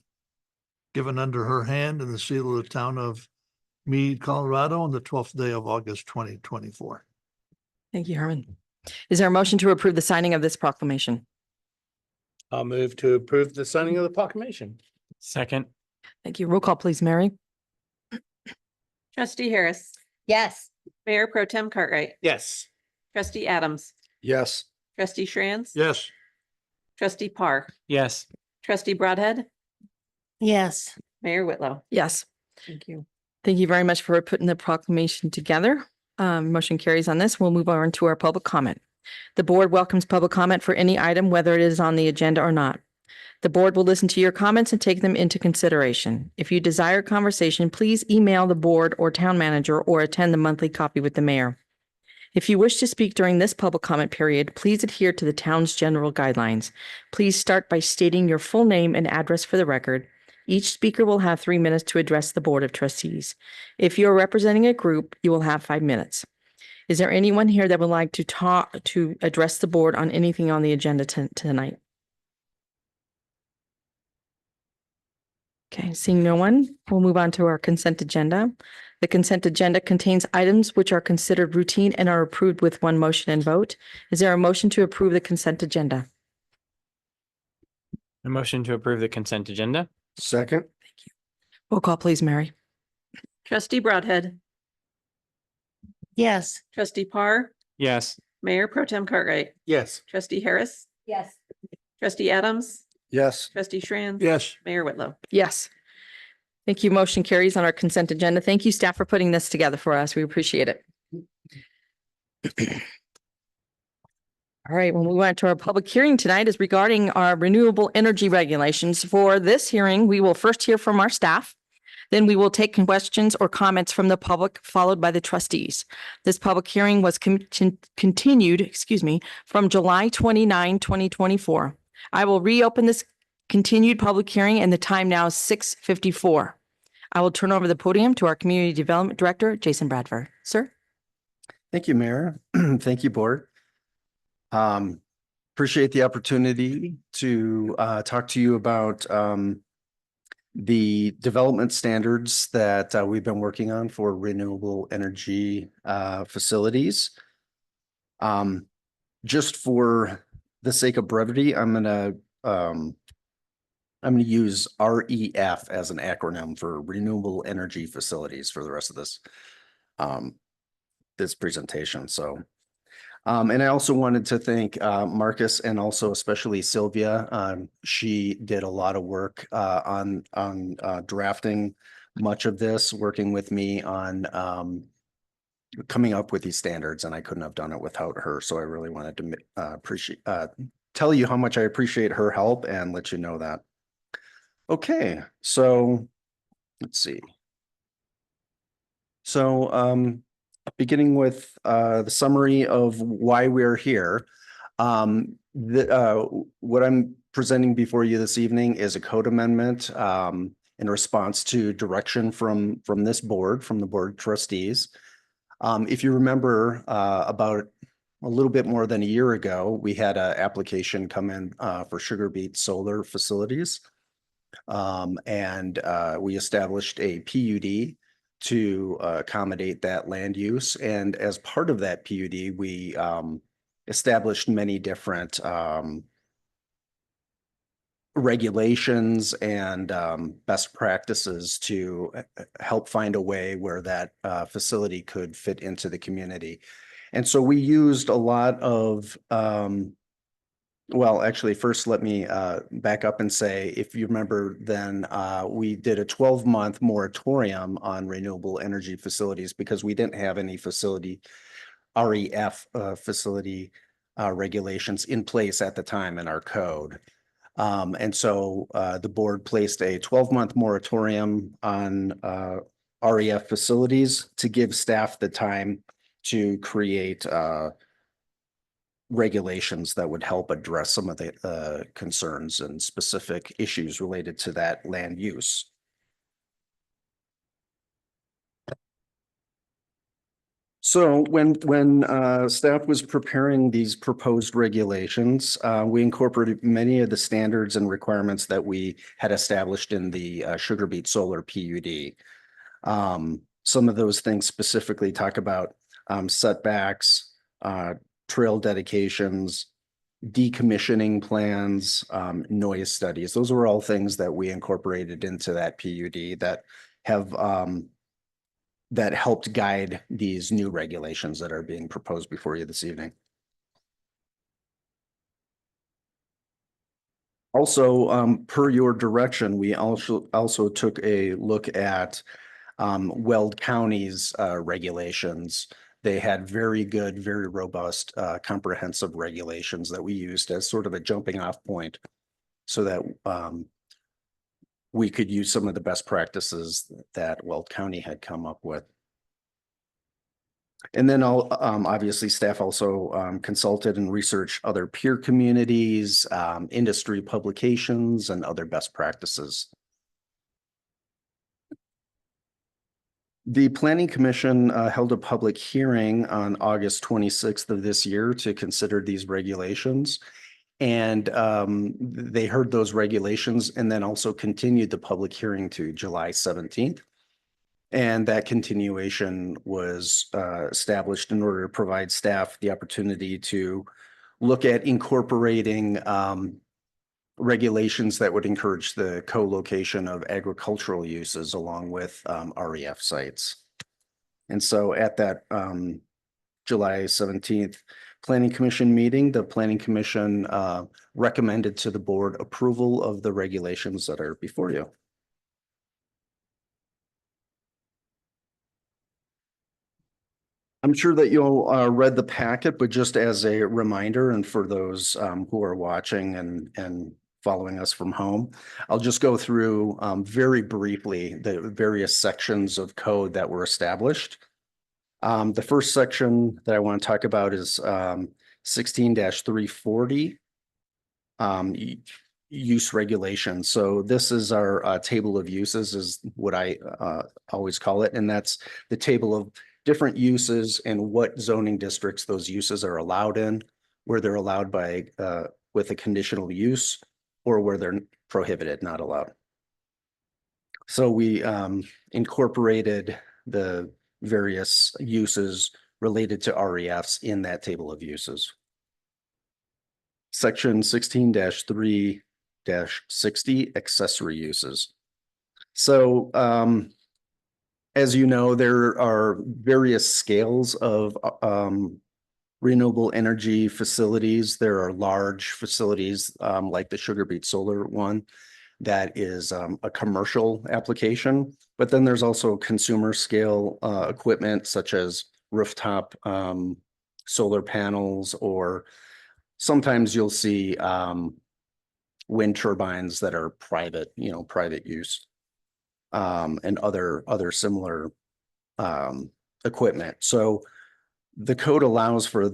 Given under her hand and the seal of the town of Mead, Colorado, on the 12th day of August, 2024. Thank you, Herman. Is there a motion to approve the signing of this proclamation? I'll move to approve the signing of the proclamation. Second. Thank you. Roll call, please, Mary. Trustee Harris, Yes. Mayor Pro Tem Cartwright, Yes. Trustee Adams, Yes. Trustee Schrantz. Yes. Trustee Parr, Yes. Trustee Broadhead, Yes. Mayor Whitlow. Yes. Thank you. Thank you very much for putting the proclamation together. Motion carries on this. We'll move on to our public comment. The board welcomes public comment for any item, whether it is on the agenda or not. The board will listen to your comments and take them into consideration. If you desire conversation, please email the board or town manager or attend the monthly coffee with the mayor. If you wish to speak during this public comment period, please adhere to the town's general guidelines. Please start by stating your full name and address for the record. Each speaker will have 3 minutes to address the Board of Trustees. If you're representing a group, you will have 5 minutes. Is there anyone here that would like to address the board on anything on the agenda tonight? Okay, seeing no one, we'll move on to our consent agenda. The consent agenda contains items which are considered routine and are approved with one motion and vote. Is there a motion to approve the consent agenda? A motion to approve the consent agenda. Second. Roll call, please, Mary. Trustee Broadhead, Yes. Trustee Parr, Yes. Mayor Pro Tem Cartwright, Yes. Trustee Harris, Yes. Trustee Adams, Yes. Trustee Schrantz. Yes. Mayor Whitlow. Yes. Thank you. Motion carries on our consent agenda. Thank you, staff, for putting this together for us. We appreciate it. All right, when we went to our public hearing tonight is regarding our renewable energy regulations. For this hearing, we will first hear from our staff. Then we will take questions or comments from the public, followed by the trustees. This public hearing was continued, from July 29, 2024. I will reopen this continued public hearing and the time now is 6:54. I will turn over the podium to our Community Development Director, Jason Bradford. Sir? Thank you, Mayor. Thank you, Board. Appreciate the opportunity to talk to you about the development standards that we've been working on for renewable energy facilities. Just for the sake of brevity, I'm I'm going to use REF as an acronym for Renewable Energy Facilities for the rest of this presentation. So, and I also wanted to thank Marcus and also especially Sylvia. She did a lot of work on drafting much of this, working with me on coming up with these standards, and I couldn't have done it without her. So I really wanted to tell you how much I appreciate her help and let you know that. Okay, so let's see. So beginning with the summary of why we're here. What I'm presenting before you this evening is a code amendment in response to direction from this board, from the board of trustees. If you remember, about a little bit more than a year ago, we had an application come in for Sugar Beet solar facilities. And we established a PUD to accommodate that land use. And as part of that PUD, we established many different regulations and best practices to help find a way where that facility could fit into the community. And so we used a lot of, well, actually, first, let me back up and say, if you remember, then we did a 12-month moratorium on renewable energy facilities because we didn't have any facility, REF facility regulations in place at the time in our code. And so the board placed a 12-month moratorium on REF facilities to give staff the time to create regulations that would help address some of the concerns and specific issues related to that land use. So when staff was preparing these proposed regulations, we incorporated many of the standards and requirements that we had established in the Sugar Beet Solar PUD. Some of those things specifically talk about setbacks, trail dedications, decommissioning plans, noise studies. Those were all things that we incorporated into that PUD that have that helped guide these new regulations that are being proposed before you this evening. Also, per your direction, we also took a look at Weld County's regulations. They had very good, very robust, comprehensive regulations that we used as sort of a jumping off point so that we could use some of the best practices that Weld County had come up with. And then obviously staff also consulted and researched other peer communities, industry publications, and other best practices. The Planning Commission held a public hearing on August 26th of this year to consider these regulations. And they heard those regulations and then also continued the public hearing to July 17th. And that continuation was established in order to provide staff the opportunity to look at incorporating regulations that would encourage the co-location of agricultural uses along with REF sites. And so at that July 17th Planning Commission meeting, the Planning Commission recommended to the board approval of the regulations that are before you. I'm sure that you'll read the packet, but just as a reminder, and for those who are watching and following us from home, I'll just go through very briefly the various sections of code that were established. The first section that I want to talk about is 16-340 use regulation. So this is our table of uses is what I always call it. And that's the table of different uses and what zoning districts those uses are allowed in, where they're allowed by with a conditional use or where they're prohibited, not allowed. So we incorporated the various uses related to REFs in that table of uses. Section 16-3 -60 accessory uses. So, as you know, there are various scales of, renewable energy facilities. There are large facilities, like the Sugar Beet Solar one that is, a commercial application. But then there's also consumer scale, equipment such as rooftop, solar panels, or sometimes you'll see, wind turbines that are private, private use, and other similar, equipment. So the code allows for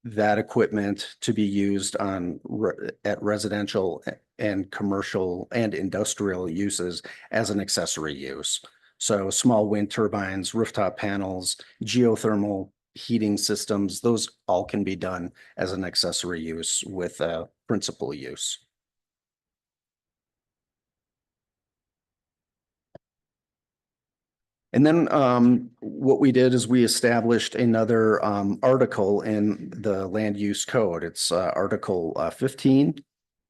that equipment to be used at residential and commercial and industrial uses as an accessory use. So small wind turbines, rooftop panels, geothermal heating systems, those all can be done as an accessory use with a principal use. And then what we did is we established another article in the land use code. It's Article 15,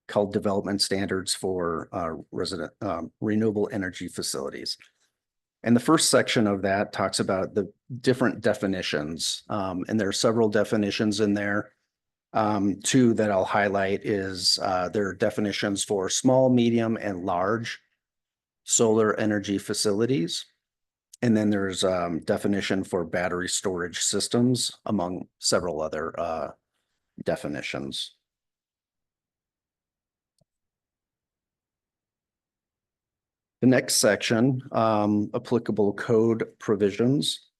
called Development Standards for Renewable Energy Facilities. And the first section of that talks about the different definitions. And there are several definitions in there. Two that I'll highlight is there are definitions for small, medium, and large solar energy facilities. And then there's definition for battery storage systems, among several other definitions. The next section, applicable code provisions,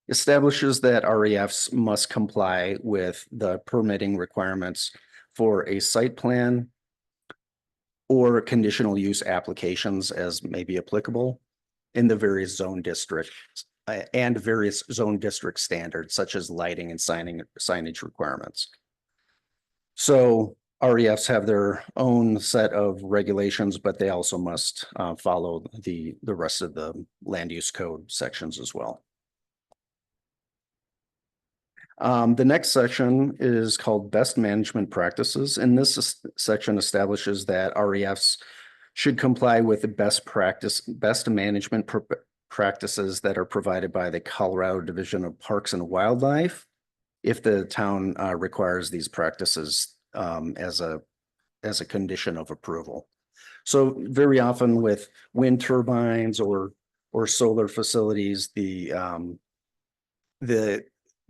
establishes that REFs must comply with the permitting requirements for a site plan or conditional use applications as may be applicable in the various zone districts and various zone district standards, such as lighting and signage requirements. So REFs have their own set of regulations, but they also must follow the rest of the land use code sections as well. The next section is called Best Management Practices, and this section establishes that REFs should comply with the best management practices that are provided by the Colorado Division of Parks and Wildlife, if the town requires these practices as a condition of approval. So very often with wind turbines or solar facilities, the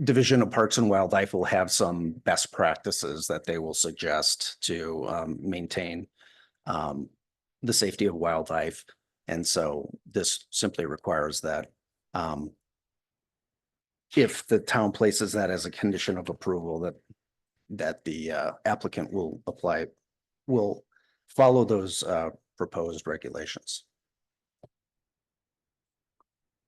Division of Parks and Wildlife will have some best practices that they will suggest to maintain the safety of wildlife. And so this simply requires that if the town places that as a condition of approval, that the applicant will follow those proposed regulations.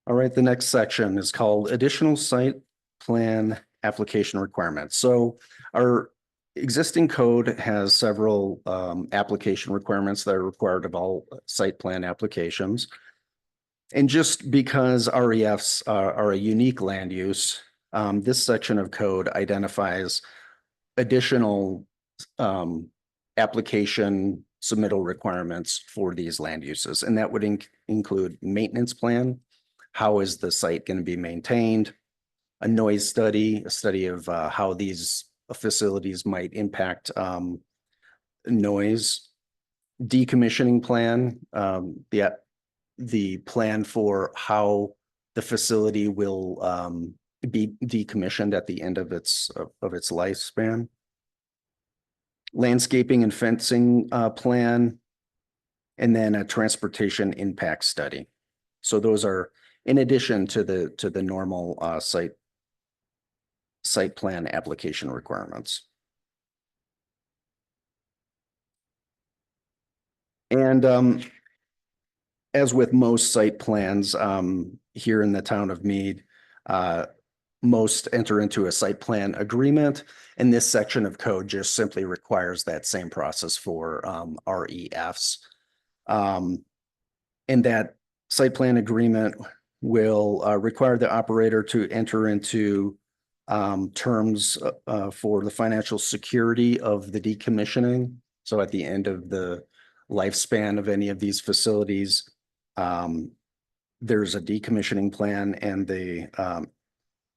All right, the next section is called Additional Site Plan Application Requirements. So our existing code has several application requirements that are required of all site plan applications. And just because REFs are a unique land use, this section of code identifies additional application submittal requirements for these land uses. And that would include maintenance plan. How is the site going to be maintained? A noise study, a study of how these facilities might impact noise, decommissioning plan, the plan for how the facility will be decommissioned at the end of its lifespan, landscaping and fencing plan, and then a transportation impact study. So those are in addition to the normal site plan application requirements. And as with most site plans here in the town of Mead, most enter into a site plan agreement, and this section of code just simply requires that same process for REFs. And that site plan agreement will require the operator to enter into terms for the financial security of the decommissioning. So at the end of the lifespan of any of these facilities. There's a decommissioning plan, and the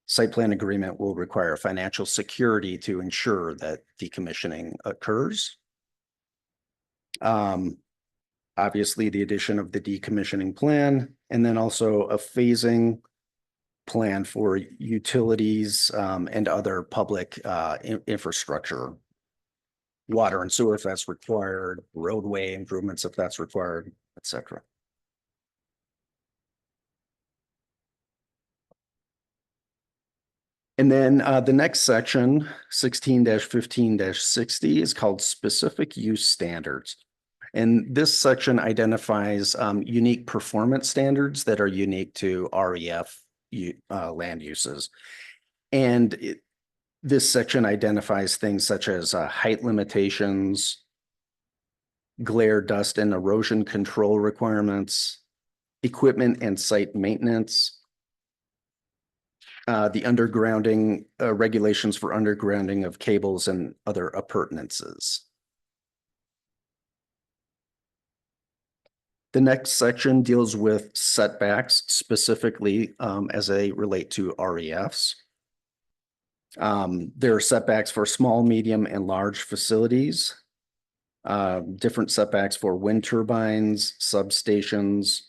site plan agreement will require financial security to ensure that decommissioning occurs. Obviously, the addition of the decommissioning plan, and then also a phasing plan for utilities and other public infrastructure, water and sewer if that's required, roadway improvements if that's required, etc. And then the next section, 16-15-60, is called specific use standards. And this section identifies unique performance standards that are unique to REF land uses. And this section identifies things such as height limitations, glare, dust, and erosion control requirements, equipment and site maintenance, the undergrounding regulations for undergrounding of cables and other appurtenances. The next section deals with setbacks specifically as they relate to REFs. There are setbacks for small, medium, and large facilities. Different setbacks for wind turbines, substations,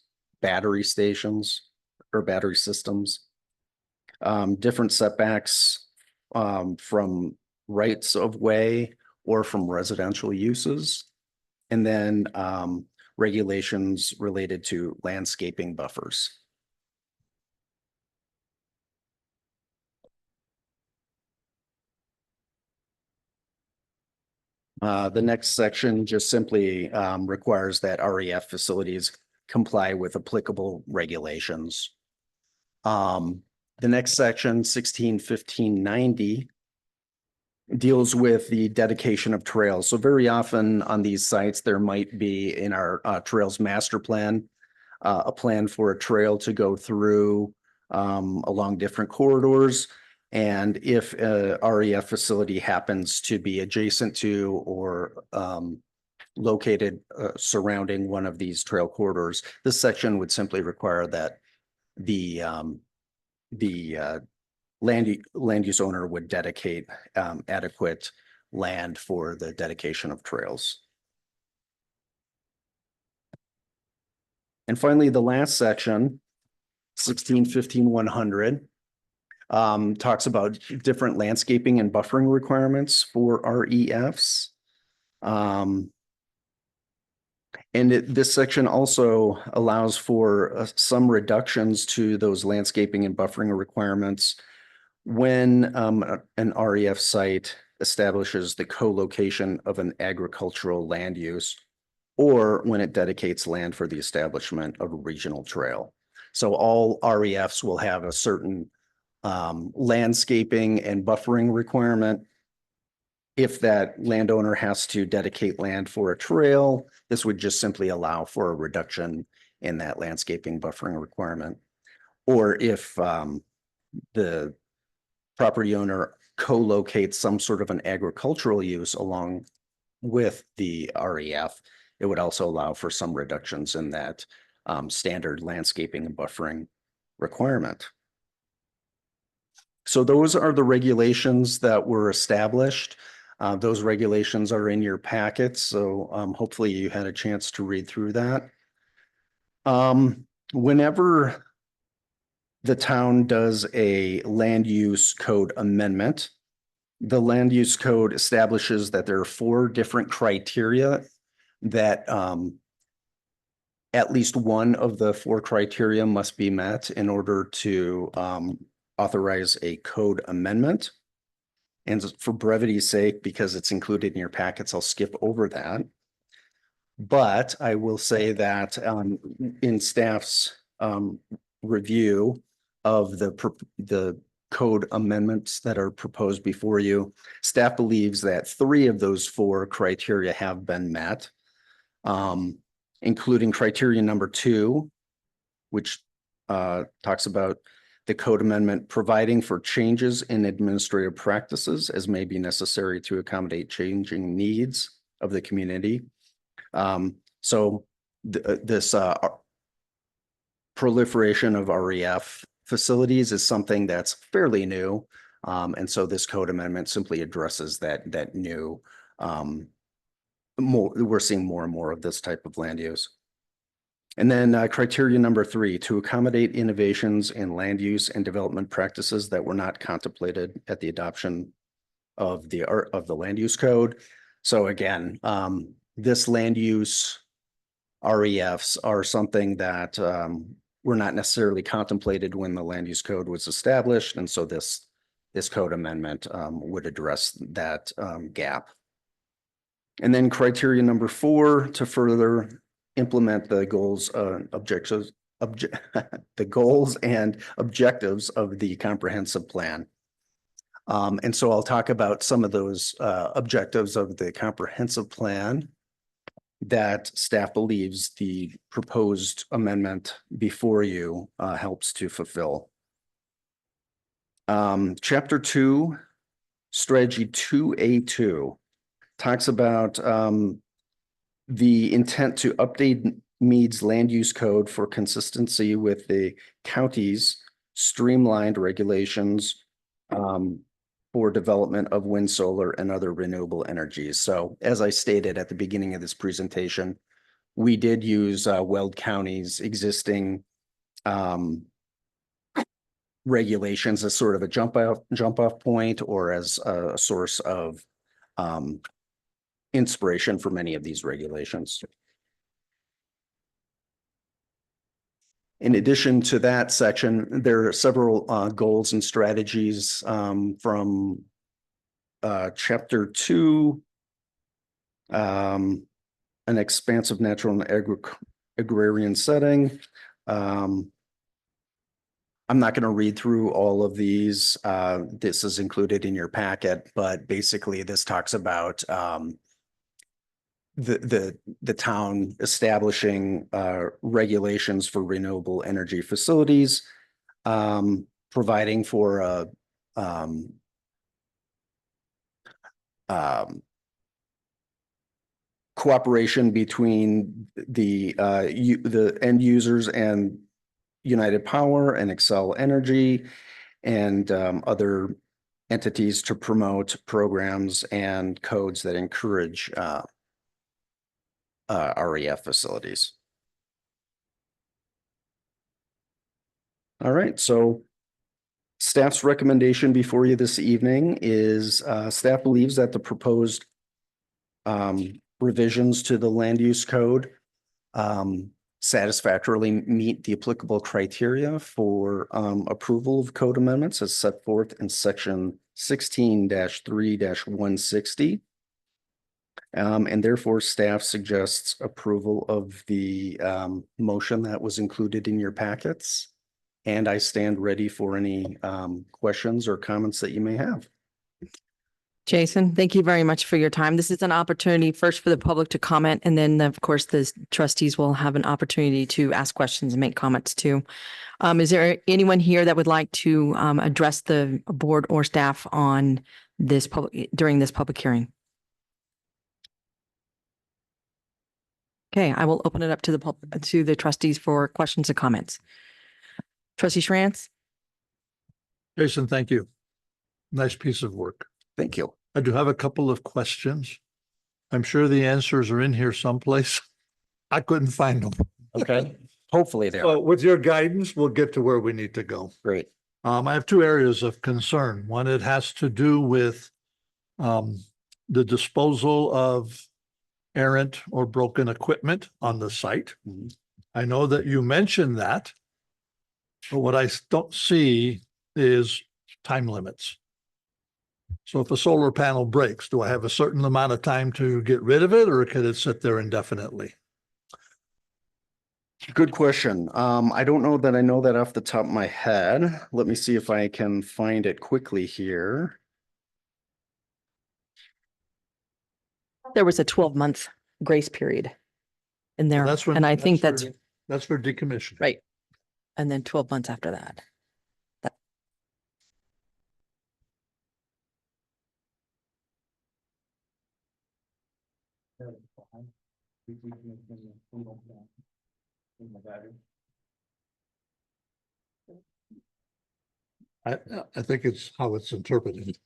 battery stations, or battery systems. Different setbacks from rights of way or from residential uses. And then regulations related to landscaping buffers. The next section just simply requires that REF facilities comply with applicable regulations. The next section, 16-15-90, deals with the dedication of trails. So very often on these sites, there might be in our trails master plan, a plan for a trail to go through along different corridors. And if a REF facility happens to be adjacent to or located surrounding one of these trail corridors, this section would simply require that the land use owner would dedicate adequate land for the dedication of trails. And finally, the last section, 16-15-100, talks about different landscaping and buffering requirements for REFs. And this section also allows for some reductions to those landscaping and buffering requirements when an REF site establishes the co-location of an agricultural land use, or when it dedicates land for the establishment of a regional trail. So all REFs will have a certain landscaping and buffering requirement. If that landowner has to dedicate land for a trail, this would just simply allow for a reduction in that landscaping buffering requirement. Or if the property owner co-locates some sort of an agricultural use along with the REF, it would also allow for some reductions in that standard landscaping and buffering requirement. So those are the regulations that were established. Those regulations are in your packets, so hopefully you had a chance to read through that. Whenever the town does a land use code amendment, the land use code establishes that there are 4 different criteria that at least one of the 4 criteria must be met in order to authorize a code amendment. And for brevity's sake, because it's included in your packets, I'll skip over that. But I will say that in staff's review of the code amendments that are proposed before you, staff believes that 3 of those 4 criteria have been met, including criteria number 2, which talks about the code amendment providing for changes in administrative practices as may be necessary to accommodate changing needs of the community. So this proliferation of REF facilities is something that's fairly new. And so this code amendment simply addresses that new, we're seeing more and more of this type of land use. And then criteria number 3, to accommodate innovations in land use and development practices that were not contemplated at the adoption of the land use code. So again, this land use REFs are something that were not necessarily contemplated when the land use code was established. And so this code amendment would address that gap. And then criteria number 4, to further implement the goals, objectives, the goals and objectives of the comprehensive plan. And so I'll talk about some of those objectives of the comprehensive plan that staff believes the proposed amendment before you helps to fulfill. Chapter 2, strategy 2A2 talks about the intent to update Mead's land use code for consistency with the county's streamlined regulations for development of wind, solar, and other renewable energies. So as I stated at the beginning of this presentation, we did use Weld County's existing regulations as sort of a jump off point, or as a source of inspiration for many of these regulations. In addition to that section, there are several goals and strategies from chapter 2, an expansive natural and agrarian setting. I'm not going to read through all of these. This is included in your packet, but basically this talks about the town establishing regulations for renewable energy facilities, providing for cooperation between the end users and United Power and Excel Energy and other entities to promote programs and codes that encourage REF facilities. All right, so staff's recommendation before you this evening is staff believes that the proposed revisions to the land use code satisfactorily meet the applicable criteria for approval of code amendments as set forth in section 16-3-160. And therefore staff suggests approval of the motion that was included in your packets. And I stand ready for any questions or comments that you may have. Jason, thank you very much for your time. This is an opportunity first for the public to comment, and then of course the trustees will have an opportunity to ask questions and make comments too. Is there anyone here that would like to address the board or staff on this during this public hearing? Okay, I will open it up to the trustees for questions and comments. Trustee Schrantz? Jason, thank you. Nice piece of work. Thank you. I do have a couple of questions. I'm sure the answers are in here someplace. I couldn't find them. Okay. Hopefully there. So with your guidance, we'll get to where we need to go. Great. I have 2 areas of concern. One, it has to do with the disposal of errant or broken equipment on the site. Mm-hmm. I know that you mentioned that, but what I don't see is time limits. So if a solar panel breaks, do I have a certain amount of time to get rid of it, or can it sit there indefinitely? Good question. I don't know that I know that off the top of my head. Let me see if I can find it quickly here. There was a 12-month grace period in there. That's when, and I think that's for decommissioning. right. And then 12 months after that. I, I think it's how it's interpreted.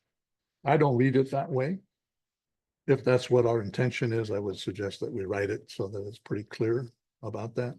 I don't read it that way. If that's what our intention is, I would suggest that we write it so that it's pretty clear about that.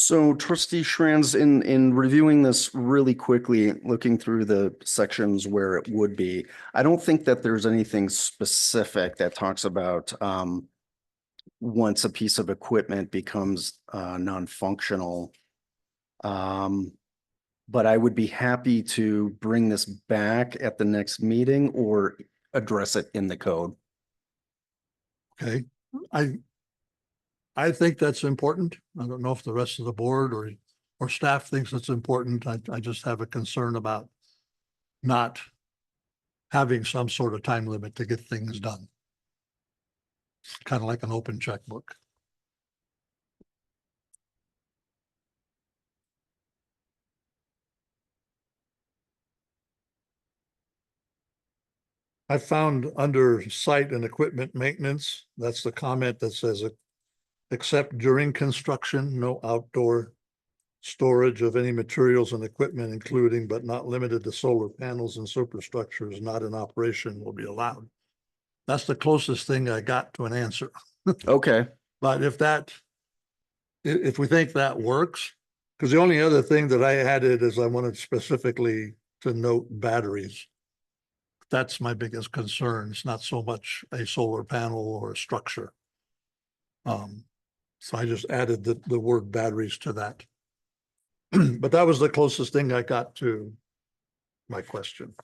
So trustee Schranz, in reviewing this really quickly, looking through the sections where it would be, I don't think that there's anything specific that talks about once a piece of equipment becomes non-functional. But I would be happy to bring this back at the next meeting or address it in the code. Okay, I think that's important. I don't know if the rest of the board or staff thinks it's important. I just have a concern about not having some sort of time limit to get things done. Kind of like an open checkbook. I found under site and equipment maintenance, that's the comment that says, except during construction, no outdoor storage of any materials and equipment, including but not limited to solar panels and superstructures not in operation, will be allowed. That's the closest thing I got to an answer. Okay. But if we think that works, because the only other thing that I added is I wanted specifically to note batteries. That's my biggest concern. It's not so much a solar panel or a structure. So I just added the word batteries to that. But that was the closest thing I got to my question.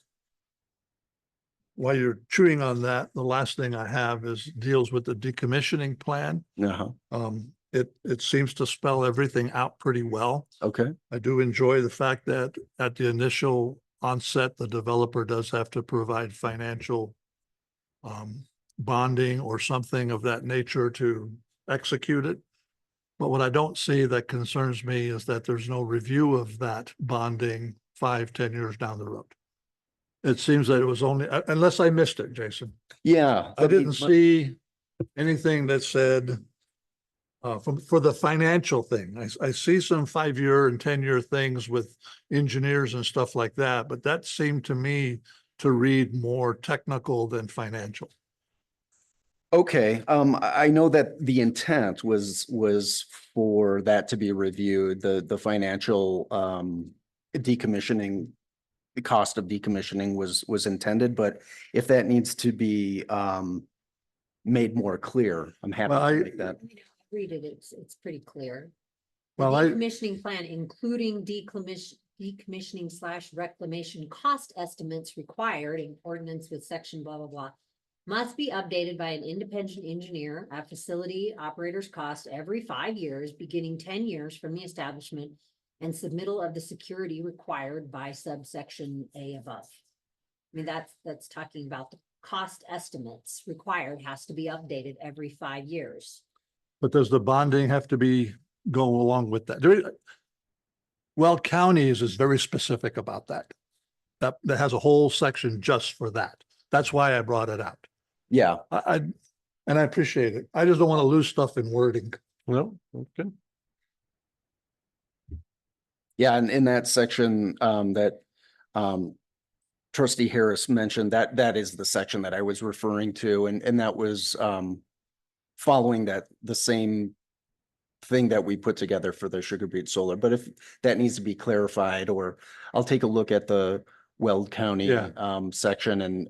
While you're chewing on that, the last thing I have is deals with the decommissioning plan. It seems to spell everything out pretty well. Okay. I do enjoy the fact that at the initial onset, the developer does have to provide financial bonding or something of that nature to execute it. But what I don't see that concerns me is that there's no review of that bonding 5-10 years down the road. It seems that it was only, unless I missed it, Jason. Yeah. I didn't see anything that said for the financial thing. I see some 5-year and 10-year things with engineers and stuff like that, but that seemed to me to read more technical than financial. Okay, I know that the intent was for that to be reviewed, the financial decommissioning, the cost of decommissioning was intended, but if that needs to be made more clear, I'm happy to make that. Read it, it's pretty clear. Well, Decommissioning plan, including decommissioning / reclamation cost estimates required in ordinance with section blah, blah, blah, must be updated by an independent engineer at facility operator's cost every 5 years, beginning 10 years from the establishment and submittal of the security required by subsection A above. I mean, that's talking about the cost estimates required has to be updated every 5 years. But does the bonding have to go along with that? Weld County's is very specific about that. That has a whole section just for that. That's why I brought it out. Yeah. And I appreciate it. I just don't want to lose stuff in wording. Well, okay. Yeah, and in that section that trustee Harris mentioned, that is the section that I was referring to, and that was following the same thing that we put together for the Sugar Butte Solar. But if that needs to be clarified, or I'll take a look at the Weld County section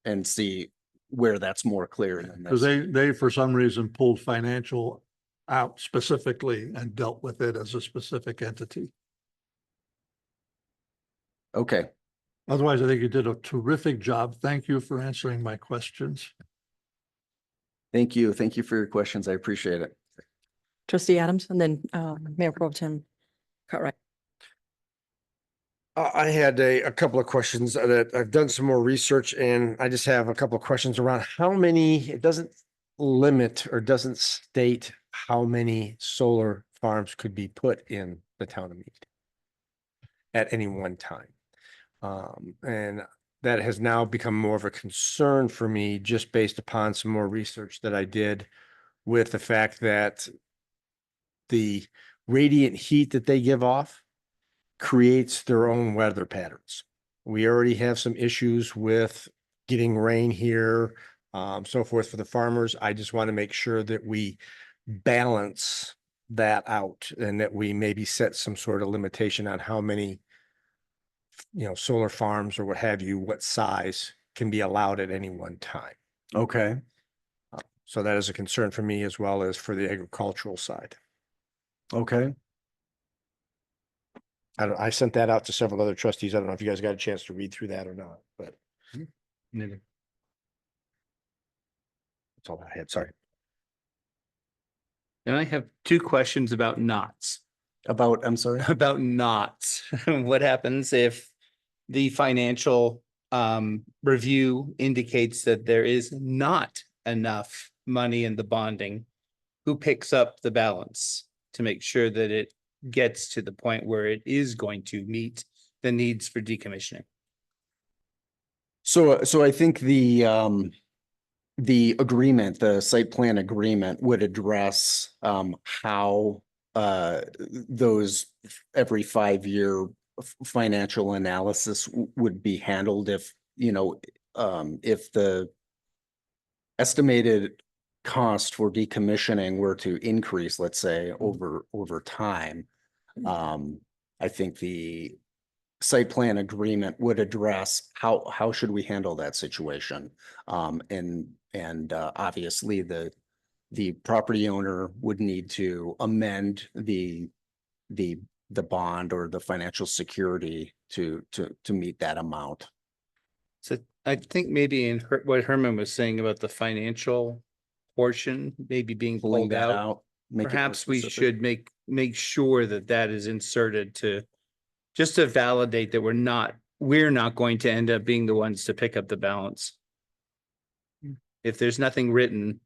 and see where that's more clear than Because this. they, for some reason, pulled financial out specifically and dealt with it as a specific entity. Okay, Otherwise, I think you did a terrific job. Thank you for answering my questions. thank you. Thank you for your questions. I appreciate it. Trustee Adams and then Mayor Pro Tem Cartwright. I had a couple of questions that I've done some more research and I just have a couple of questions around how many, it doesn't limit or doesn't state how many solar farms could be put in the town of Mead at any one time. And that has now become more of a concern for me just based upon some more research that I did with the fact that the radiant heat that they give off creates their own weather patterns. We already have some issues with getting rain here, so forth for the farmers. I just want to make sure that we balance that out and that we maybe set some sort of limitation on how many, solar farms or what have you, what size can be allowed at any one time. Okay, So that is a concern for me as well as for the agricultural side. okay. I sent that out to several other trustees. I don't know if you guys got a chance to read through that or not, but. That's all I had. Sorry. And I have two questions about knots. About, I'm sorry? About knots. What happens if the financial review indicates that there is not enough money in the bonding? Who picks up the balance to make sure that it gets to the point where it is going to meet the needs for decommissioning? So I think the agreement, the site plan agreement would address how those every 5-year financial analysis would be handled if, if the estimated cost for decommissioning were to increase, let's say, over time. I think the site plan agreement would address how should we handle that situation. And obviously the property owner would need to amend the bond or the financial security to meet that amount. So I think maybe in what Herman was saying about the financial portion maybe being Pulling pulled that out. out. Make it more Perhaps we specific. should make sure that that is inserted to just to validate that we're not going to end up being the ones to pick up the balance. If there's nothing written,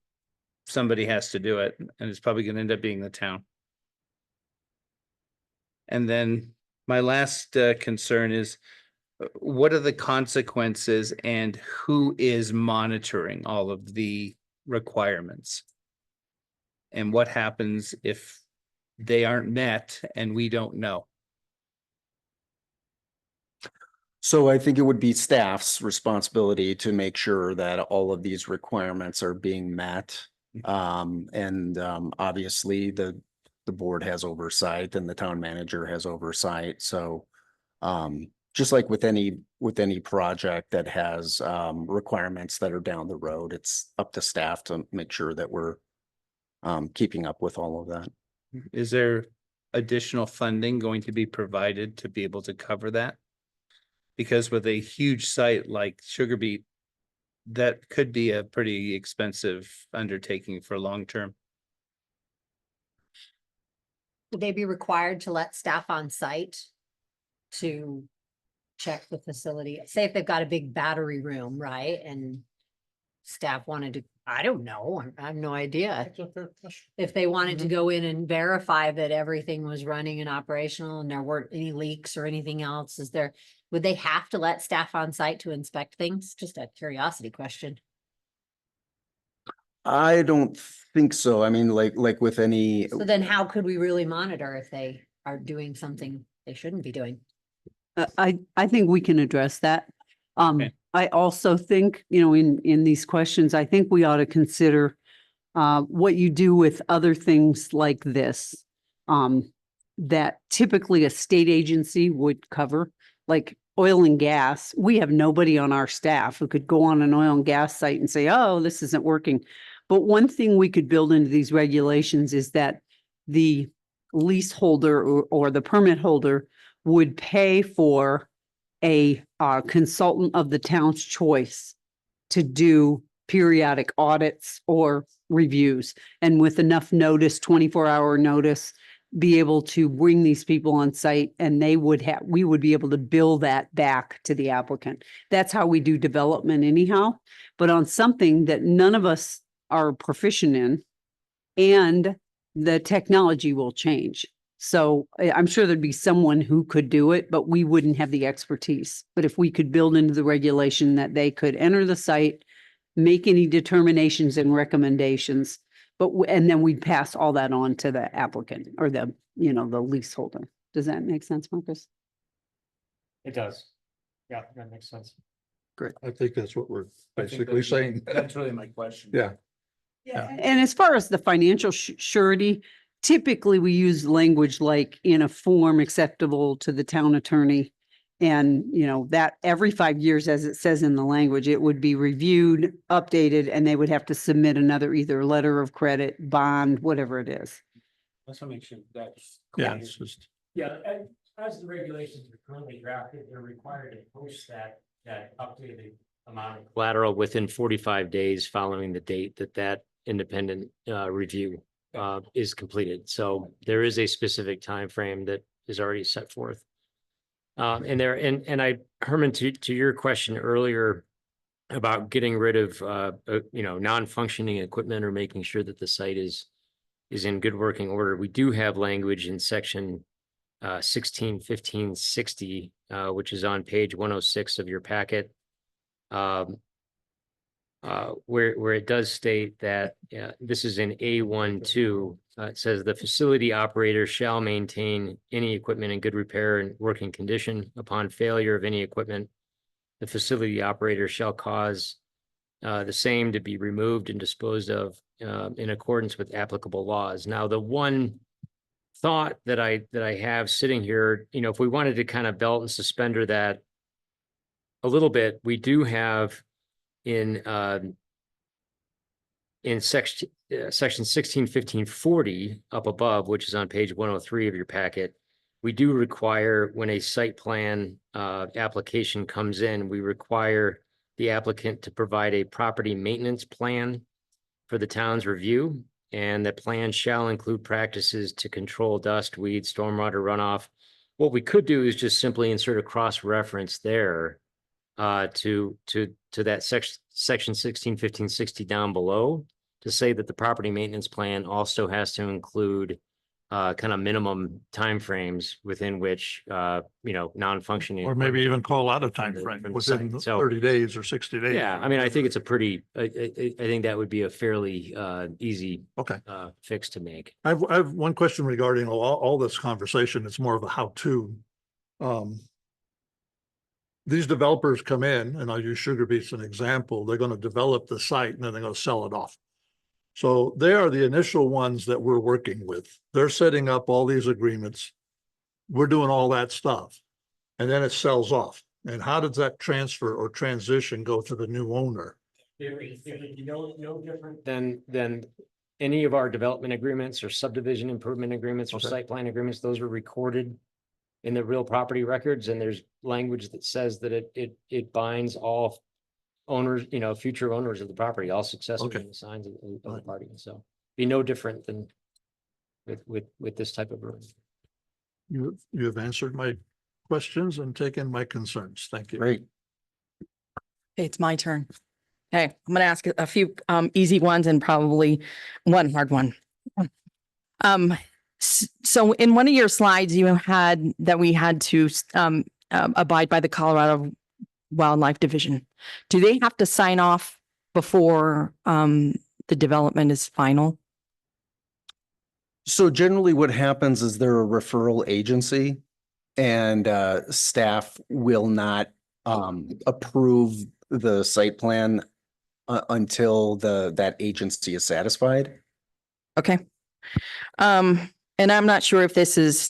somebody has to do it, and it's probably going to end up being the town. And then my last concern is, what are the consequences and who is monitoring all of the requirements? And what happens if they aren't met and we don't know? So I think it would be staff's responsibility to make sure that all of these requirements are being met. And obviously the board has oversight and the town manager has oversight. So just like with any project that has requirements that are down the road, it's up to staff to make sure that we're keeping up with all of that. Is there additional funding going to be provided to be able to cover that? Because with a huge site like Sugar Beet, that could be a pretty expensive undertaking for long term. Would they be required to let staff on site to check the facility? Say if they've got a big battery room, right? And staff wanted to, I don't know, I have no idea. If they wanted to go in and verify that everything was running and operational and there weren't any leaks or anything else, would they have to let staff on site to inspect things? Just a curiosity question. I don't think so. I mean, like with any. So then how could we really monitor if they are doing something they shouldn't be doing? I think we can address that. Okay. I also think, in these questions, I think we ought to consider what you do with other things like this that typically a state agency would cover. Like oil and gas, we have nobody on our staff who could go on an oil and gas site and say, oh, this isn't working. But one thing we could build into these regulations is that the leaseholder or the permit holder would pay for a consultant of the town's choice to do periodic audits or reviews. And with enough notice, 24-hour notice, be able to bring these people on site, and we would be able to bill that back to the applicant. That's how we do development anyhow. But on something that none of us are proficient in, and the technology will change. So I'm sure there'd be someone who could do it, but we wouldn't have the expertise. But if we could build into the regulation that they could enter the site, make any determinations and recommendations, and then we'd pass all that on to the applicant or the leaseholder. Does that make sense, Marcus? It does. Yeah, that makes sense. Great. I think that's what we're I think basically saying. That's really my question. Yeah. Yeah. And as far as the financial surety, typically we use language like in a form acceptable to the town attorney. And, that every 5 years, as it says in the language, it would be reviewed, updated, and they would have to submit another either letter of credit, bond, whatever it is. Let's make sure that's. Yeah, clear. it's just, Yeah, and as the regulations are currently drafted, they're required to post that updated amount of collateral within 45 days following the date that independent review is completed. So there is a specific time frame that is already set forth. Herman, to your question earlier about getting rid of non-functioning equipment or making sure that the site is in good working order, we do have language in section 161560, which is on page 106 of your packet, where it does state that this is in A12. It says the facility operator shall maintain any equipment in good repair and working condition. Upon failure of any equipment, the facility operator shall cause the same to be removed and disposed of in accordance with applicable laws. Now, the one thought that I have sitting here, if we wanted to kind of belt and suspender that a little bit, we do have in section 161540 up above, which is on page 103 of your packet, we do require when a site plan application comes in, we require the applicant to provide a property maintenance plan for the town's review, and the plan shall include practices to control dust, weeds, stormwater runoff. What we could do is just simply insert a cross-reference there to that section 161560 down below, to say that the property maintenance plan also has to include kind of minimum timeframes within which non-functioning. or maybe even call out a time frame within 30 days or 60 days. Yeah, I mean, I think it's a pretty, I think that would be a fairly easy fix to make. I have one question regarding all this conversation. It's more of a how-to. These developers come in, and I'll use Sugar Beet's an example. They're going to develop the site and then they're going to sell it off. So they are the initial ones that we're working with. They're setting up all these agreements. We're doing all that stuff. And then it sells off. And how does that transfer or transition go to the new owner? No different than any of our development agreements or subdivision improvement agreements or site plan agreements. Those are recorded in the real property records, and there's language that says that it binds all owners, future owners of the property, all successors and signs of the party. So be no different than with this type of room. You have answered my questions and taken my concerns. Thank you. Great. Okay, it's my turn. Okay, I'm gonna ask a few easy ones and probably one hard one. So in one of your slides, you had that we had to abide by the Colorado Wildlife Division. Do they have to sign off before the development is final? So generally what happens is they're a referral agency, and staff will not approve the site plan until that agency is satisfied. Okay. And I'm not sure if this is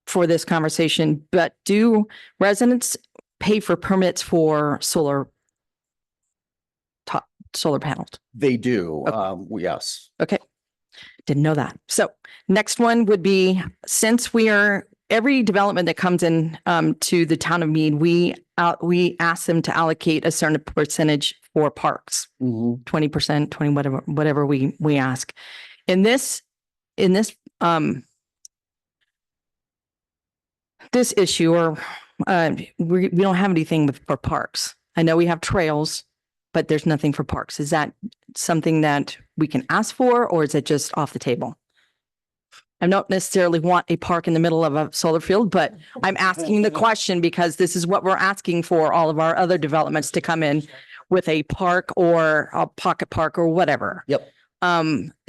for this conversation, but do residents pay for permits for solar panels? They do. Okay. Yes. Okay. Didn't know that. So next one would be, since every development that comes in to the town of Mead, we ask them to allocate a certain percentage for parks, 20%, 20, whatever we ask. In this this issue, or we don't have anything for parks. I know we have trails, but there's nothing for parks. Is that something that we can ask for, or is it just off the table? I don't necessarily want a park in the middle of a solar field, but I'm asking the question because this is what we're asking for all of our other developments to come in with a park or a pocket park or whatever. Yep.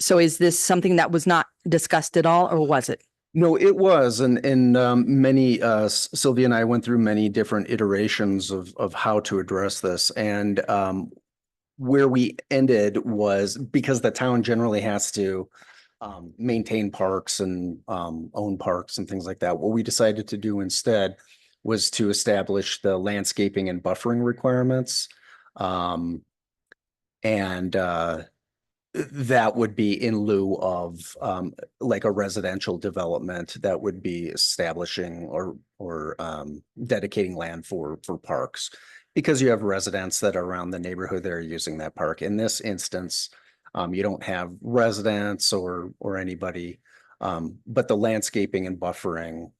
So is this something that was not discussed at all, or was it? No, it was, and many Sylvia and I went through many different iterations of how to address this, and where we ended was because the town generally has to maintain parks and own parks and things like that. What we decided to do instead was to establish the landscaping and buffering requirements, and that would be in lieu of like a residential development that would be establishing or dedicating land for parks, because you have residents that are around the neighborhood that are using that park. In this instance, you don't have residents or anybody, but the landscaping and buffering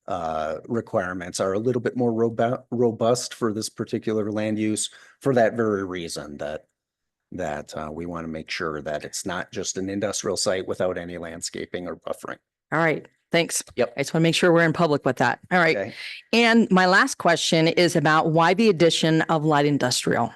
requirements are a little bit more robust for this particular land use, for that very reason that we want to make sure that it's not just an industrial site without any landscaping or buffering. All right. Thanks. Yep. I just want to make sure we're in public with that. All right. Okay. And my last question is about why the addition of light industrial.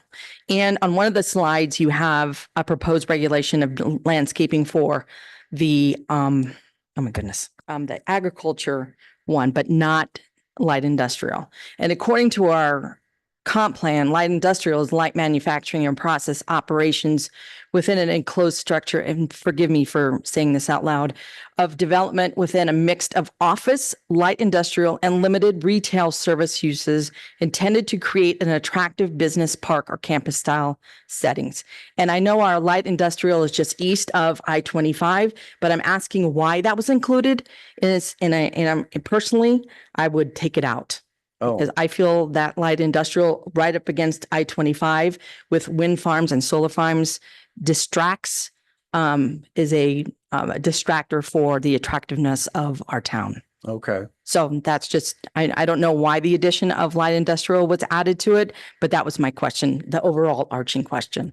And on one of the slides, you have a proposed regulation of landscaping for the, oh my goodness, the agriculture one, but not light industrial. And according to our comp plan, light industrial is light manufacturing and process operations within an enclosed structure, and forgive me for saying this out loud, of development within a mix of office, light industrial, and limited retail service uses intended to create an attractive business park or campus style settings. And I know our light industrial is just east of I-25, but I'm asking why that was included. And personally, I would take it out. Because I feel that light industrial right up against I-25 with wind farms and solar farms distracts, is a distractor for the attractiveness of our town. Okay. So that's just, I don't know why the addition of light industrial was added to it, but that was my question, the overall arching question.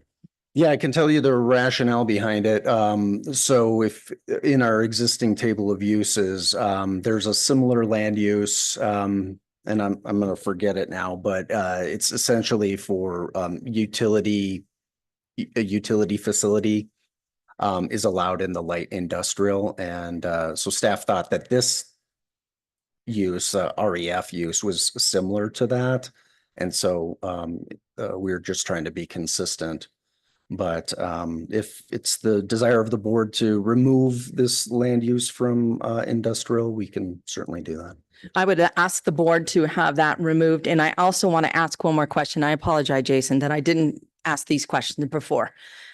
Yeah, I can tell you the rationale behind it. So if in our existing table of uses, there's a similar land use, and I'm going to forget it now, but it's essentially for a utility facility is allowed in the light industrial. And so staff thought that this use, REF use, was similar to that. And so we're just trying to be consistent. But if it's the desire of the board to remove this land use from industrial, we can certainly do that. I would ask the board to have that removed. And I also want to ask one more question. I apologize, Jason, that I didn't ask these questions before.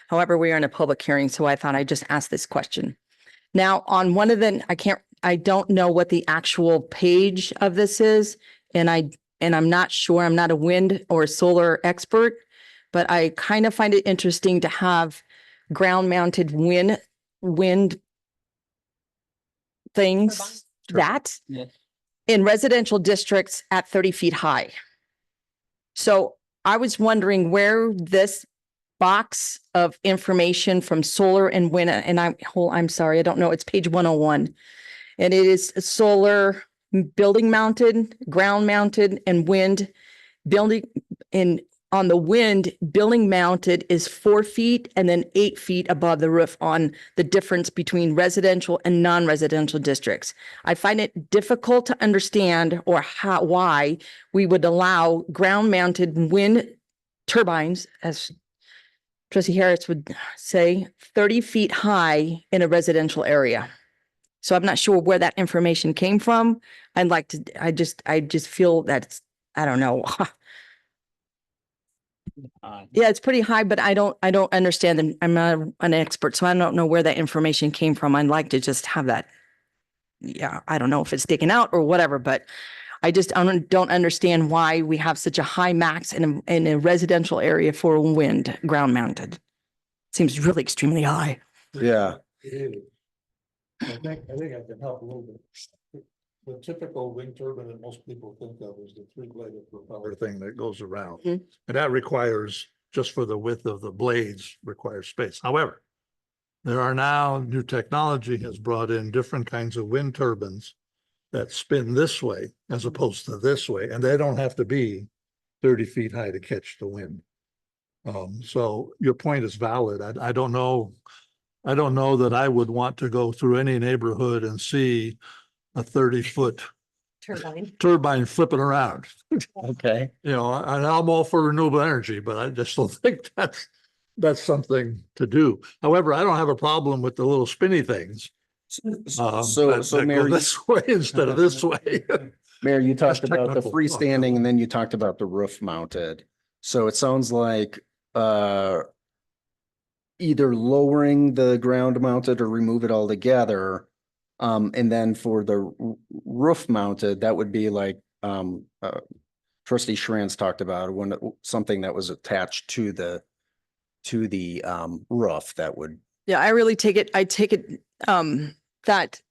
However, we are in a public hearing, so I thought I'd just ask this question. Now, on one of the, I don't know what the actual page of this is, and I'm not sure, I'm not a wind or solar expert, but I kind of find it interesting to have ground mounted wind things that in residential districts at 30 feet high. So I was wondering where this box of information from solar and wind, and I'm sorry, I don't know, it's page 101. And it is solar building mounted, ground mounted, and wind building on the wind, building mounted is 4 feet and then 8 feet above the roof on the difference between residential and non-residential districts. I find it difficult to understand why we would allow ground mounted wind turbines, as Trustee Harris would say, 30 feet high in a residential area. So I'm not sure where that information came from. I'd like to, I just feel that it's, I don't know. Yeah, it's pretty high, but I don't understand them. I'm not an expert, so I don't know where that information came from. I'd like to just have that. Yeah, I don't know if it's sticking out or whatever, but I just don't understand why we have such a high max in a residential area for wind ground mounted. Seems really extremely high. Yeah. I think I can help a little bit. The typical wind turbine that most people think of is the three-bladed propeller thing that goes around. Mhm. And that requires, just for the width of the blades, requires space. However, there are now new technology has brought in different kinds of wind turbines that spin this way as opposed to this way, and they don't have to be 30 feet high to catch the wind. So your point is valid. I don't know that I would want to go through any neighborhood and see a 30-foot turbine flipping around. Okay. You know, and I'm all for renewable energy, but I just don't think that's something to do. However, I don't have a problem with the little spinny things. So That Mayor, go this way instead of this way. Mayor, you talked That's about the technical. freestanding and then you talked about the roof mounted. So it sounds like either lowering the ground mounted or remove it altogether. And then for the roof mounted, that would be like Trustee Schranz talked about something that was attached to the roof that would. Yeah, I really take it that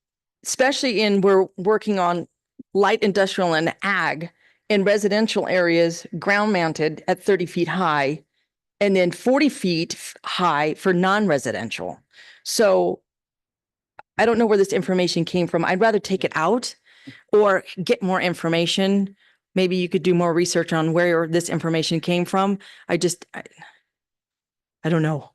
especially we're working on light industrial and ag in residential areas, ground mounted at 30 feet high, and then 40 feet high for non-residential. So I don't know where this information came from. I'd rather take it out or get more information. Maybe you could do more research on where this information came from. I don't know.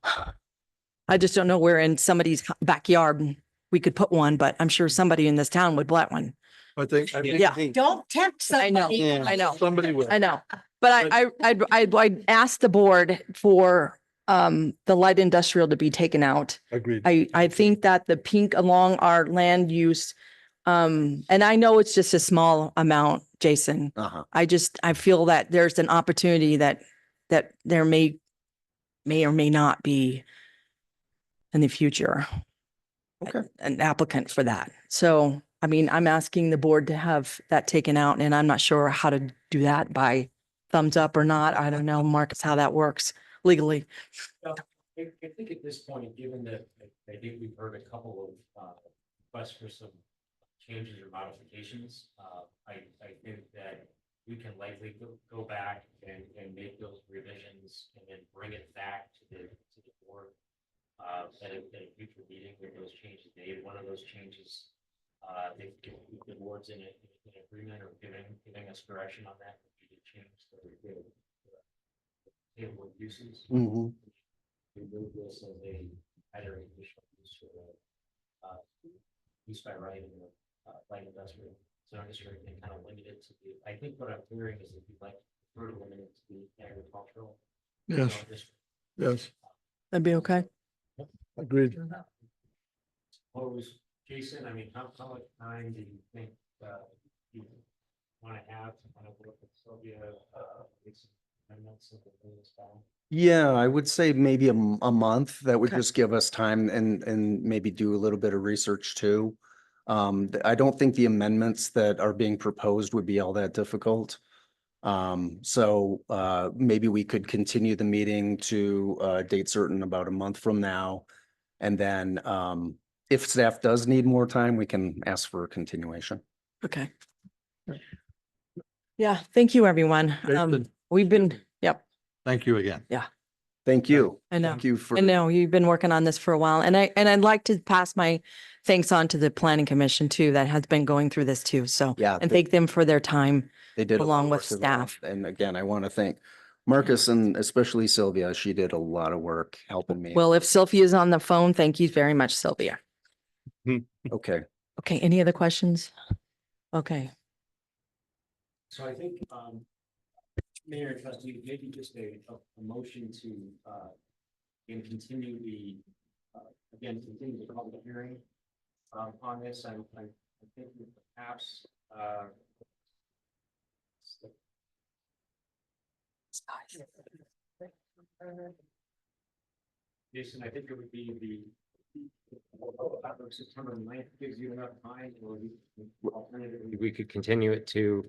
I just don't know where in somebody's backyard we could put one, but I'm sure somebody in this town would put one. I think. Yeah. Don't tempt I know, somebody. I know, Somebody will. I know. But I'd ask the board for the light industrial to be taken out. Agreed. I think that the pink along our land use, and I know it's just a small amount, Jason. I feel that there's an opportunity that there may or may not be in the future. Okay. An applicant for that. So, I mean, I'm asking the board to have that taken out and I'm not sure how to do that by thumbs up or not. I don't know, Marcus, how that works legally. I think at this point, given that I think we've heard a couple of requests for some changes or modifications, I think that we can likely go back and make those revisions and then bring it back to the board at a future meeting with those changes made. One of those changes, if the board's in agreement or giving us direction on that, we could change the table of uses. Remove this as either an additional use or use by right in the light industrial zone district and kind of limit it to I think what I'm hearing is that you'd like to limit it to the agricultural. Yes. zone district. Yes. That'd be okay. Agreed. Jason, I mean, how much time do you think you want to have to kind of work with Sylvia? Yeah, I would say maybe a month. That would Okay. just give us time and maybe do a little bit of research too. I don't think the amendments that are being proposed would be all that difficult. So maybe we could continue the meeting to a date certain about a month from now. And then if staff does need more time, we can ask for a continuation. Okay. Yeah, thank you, everyone. Jason. We've been, yep, Thank you again. yeah. Thank you. I know. Thank you for. I know you've been working on this for a while and I'd like to pass my thanks on to the planning commission too, that has been going through this too. So, Yeah, and thank them for their time. They did a lot along of with work as well. staff. And again, I want to thank Marcus and especially Sylvia. She did a lot of work helping me. Well, if Sylvia's on the phone, thank you very much, Sylvia. Okay. Okay, any other questions? Okay. So I think, Mayor and Trustee, maybe just a motion to, continue the public hearing on this. I think perhaps, Jason, I think it would be the September 9th gives you enough time, or alternatively, we could continue it to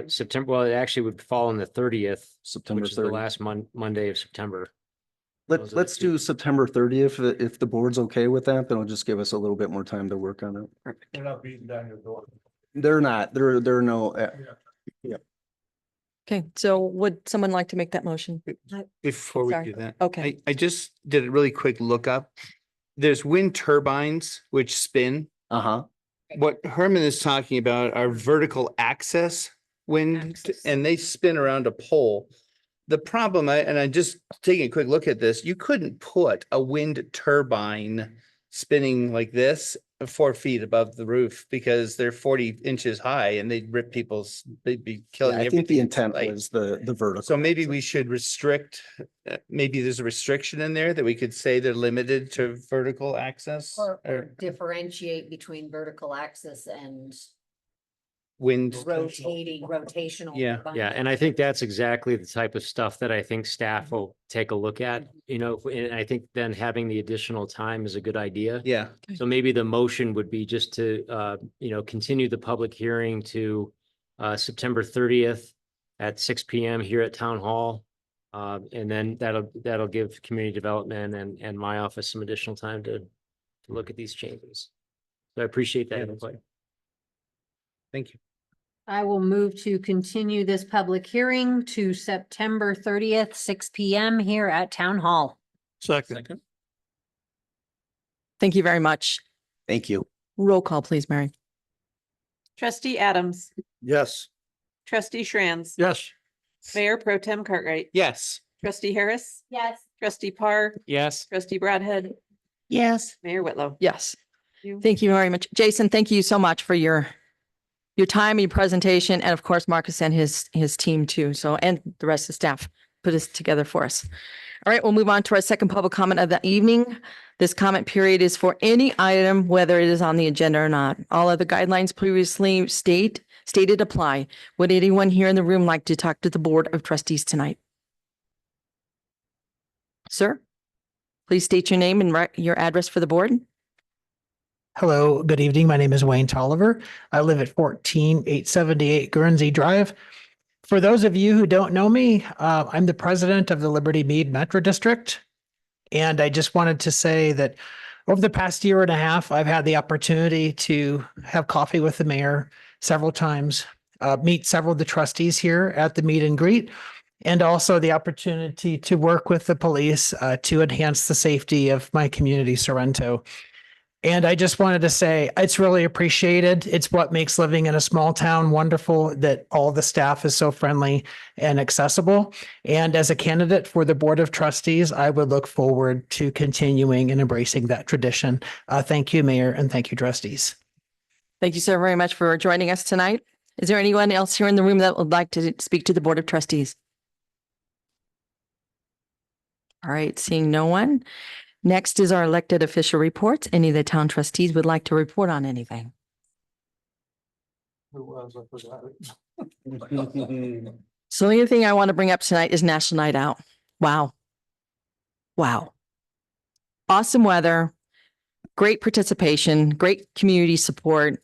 September. Well, it actually would fall on the 30th, September which is the 30th. last Monday of September. Let's do September 30th. If the board's okay with that, then it'll just give us a little bit more time to work on it. They're not beating down your door. They're not, there are no, yeah. Okay, so would someone like to make that motion? Before we Sorry. do that. Okay. I just did a really quick lookup. There's wind turbines which spin. Uh-huh. What Herman is talking about are vertical axis wind, and they spin around a pole. The problem, and I just taking a quick look at this, you couldn't put a wind turbine spinning like this 4 feet above the roof because they're 40 inches high and they'd rip they'd be killing I everything. think the intent Like, was the vertical. so maybe we should restrict, maybe there's a restriction in there that we could say they're limited to vertical access or differentiate between vertical axis and wind. rotational. Yeah. Yeah, and I think that's exactly the type of stuff that I think staff will take a look at, and I think then having the additional time is a good idea. Yeah. So maybe the motion would be just to, continue the public hearing to September 30th at 6 PM here at Town Hall. And then that'll give community development and my office some additional time to look at these changes. So I appreciate that input. Thank you. I will move to continue this public hearing to September 30th, 6 PM here at Town Hall. Second. Thank you very much. Thank you. Roll call, please, Mary. Trustee Adams, Yes. trustee Shranz. Yes. Mayor Pro Tem Cartwright, Yes. trustee Harris, Yes. trustee Parr, Yes. trustee Broadhead, Yes. Mayor Whitlow. Yes. You. Thank you very much. Jason, thank you so much for your time, your presentation, and of course, Marcus and his team too. So, and the rest of the staff put this together for us. All right, we'll move on to our second public comment of the evening. This comment period is for any item, whether it is on the agenda or not. All of the guidelines previously stated apply. Would anyone here in the room like to talk to the Board of Trustees tonight? Sir, please state your name and your address for the board. Hello, good evening. My name is Wayne Tolliver. I live at 14878 Guernsey Drive. For those of you who don't know me, I'm the president of the Liberty Mead Metro District. And I just wanted to say that over the past year and a half, I've had the opportunity to have coffee with the mayor several times, meet several of the trustees here at the meet and greet, and also the opportunity to work with the police to enhance the safety of my community, Sorrento. And I just wanted to say, it's really appreciated. It's what makes living in a small town wonderful, that all the staff is so friendly and accessible. And as a candidate for the Board of Trustees, I would look forward to continuing and embracing that tradition. Thank you, Mayor, and thank you, trustees. Thank you so very much for joining us tonight. Is there anyone else here in the room that would like to speak to the Board of Trustees? All right, seeing no one. Next is our elected official reports. Any of the town trustees would like to report on anything? Who was, I forgot it. So the only thing I want to bring up tonight is National Night Out. Wow. Wow. Awesome weather, great participation, great community support.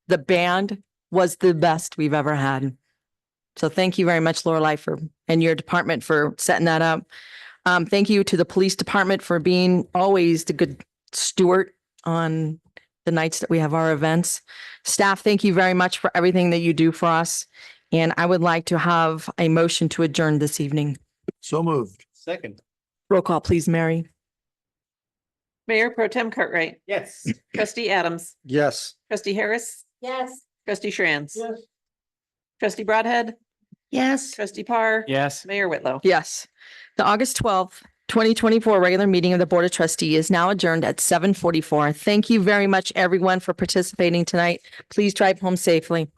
The band was the best we've ever had. So thank you very much, Lorelei, and your department for setting that up. Thank you to the police department for being always the good steward on the nights that we have our events. Staff, thank you very much for everything that you do for us. And I would like to have a motion to adjourn this evening. So moved. Second. Roll call, please, Mary. Mayor Pro Tem Cartwright, Yes. trustee Adams, Yes. trustee Harris, Yes. trustee Shranz. Yes. Trustee Broadhead, Yes. trustee Parr. Yes. Mayor Whitlow. Yes. The August 12th, 2024 regular meeting of the Board of Trustees is now adjourned at 7:44. Thank you very much, everyone, for participating tonight. Please drive home safely.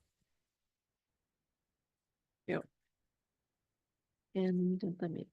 And let me.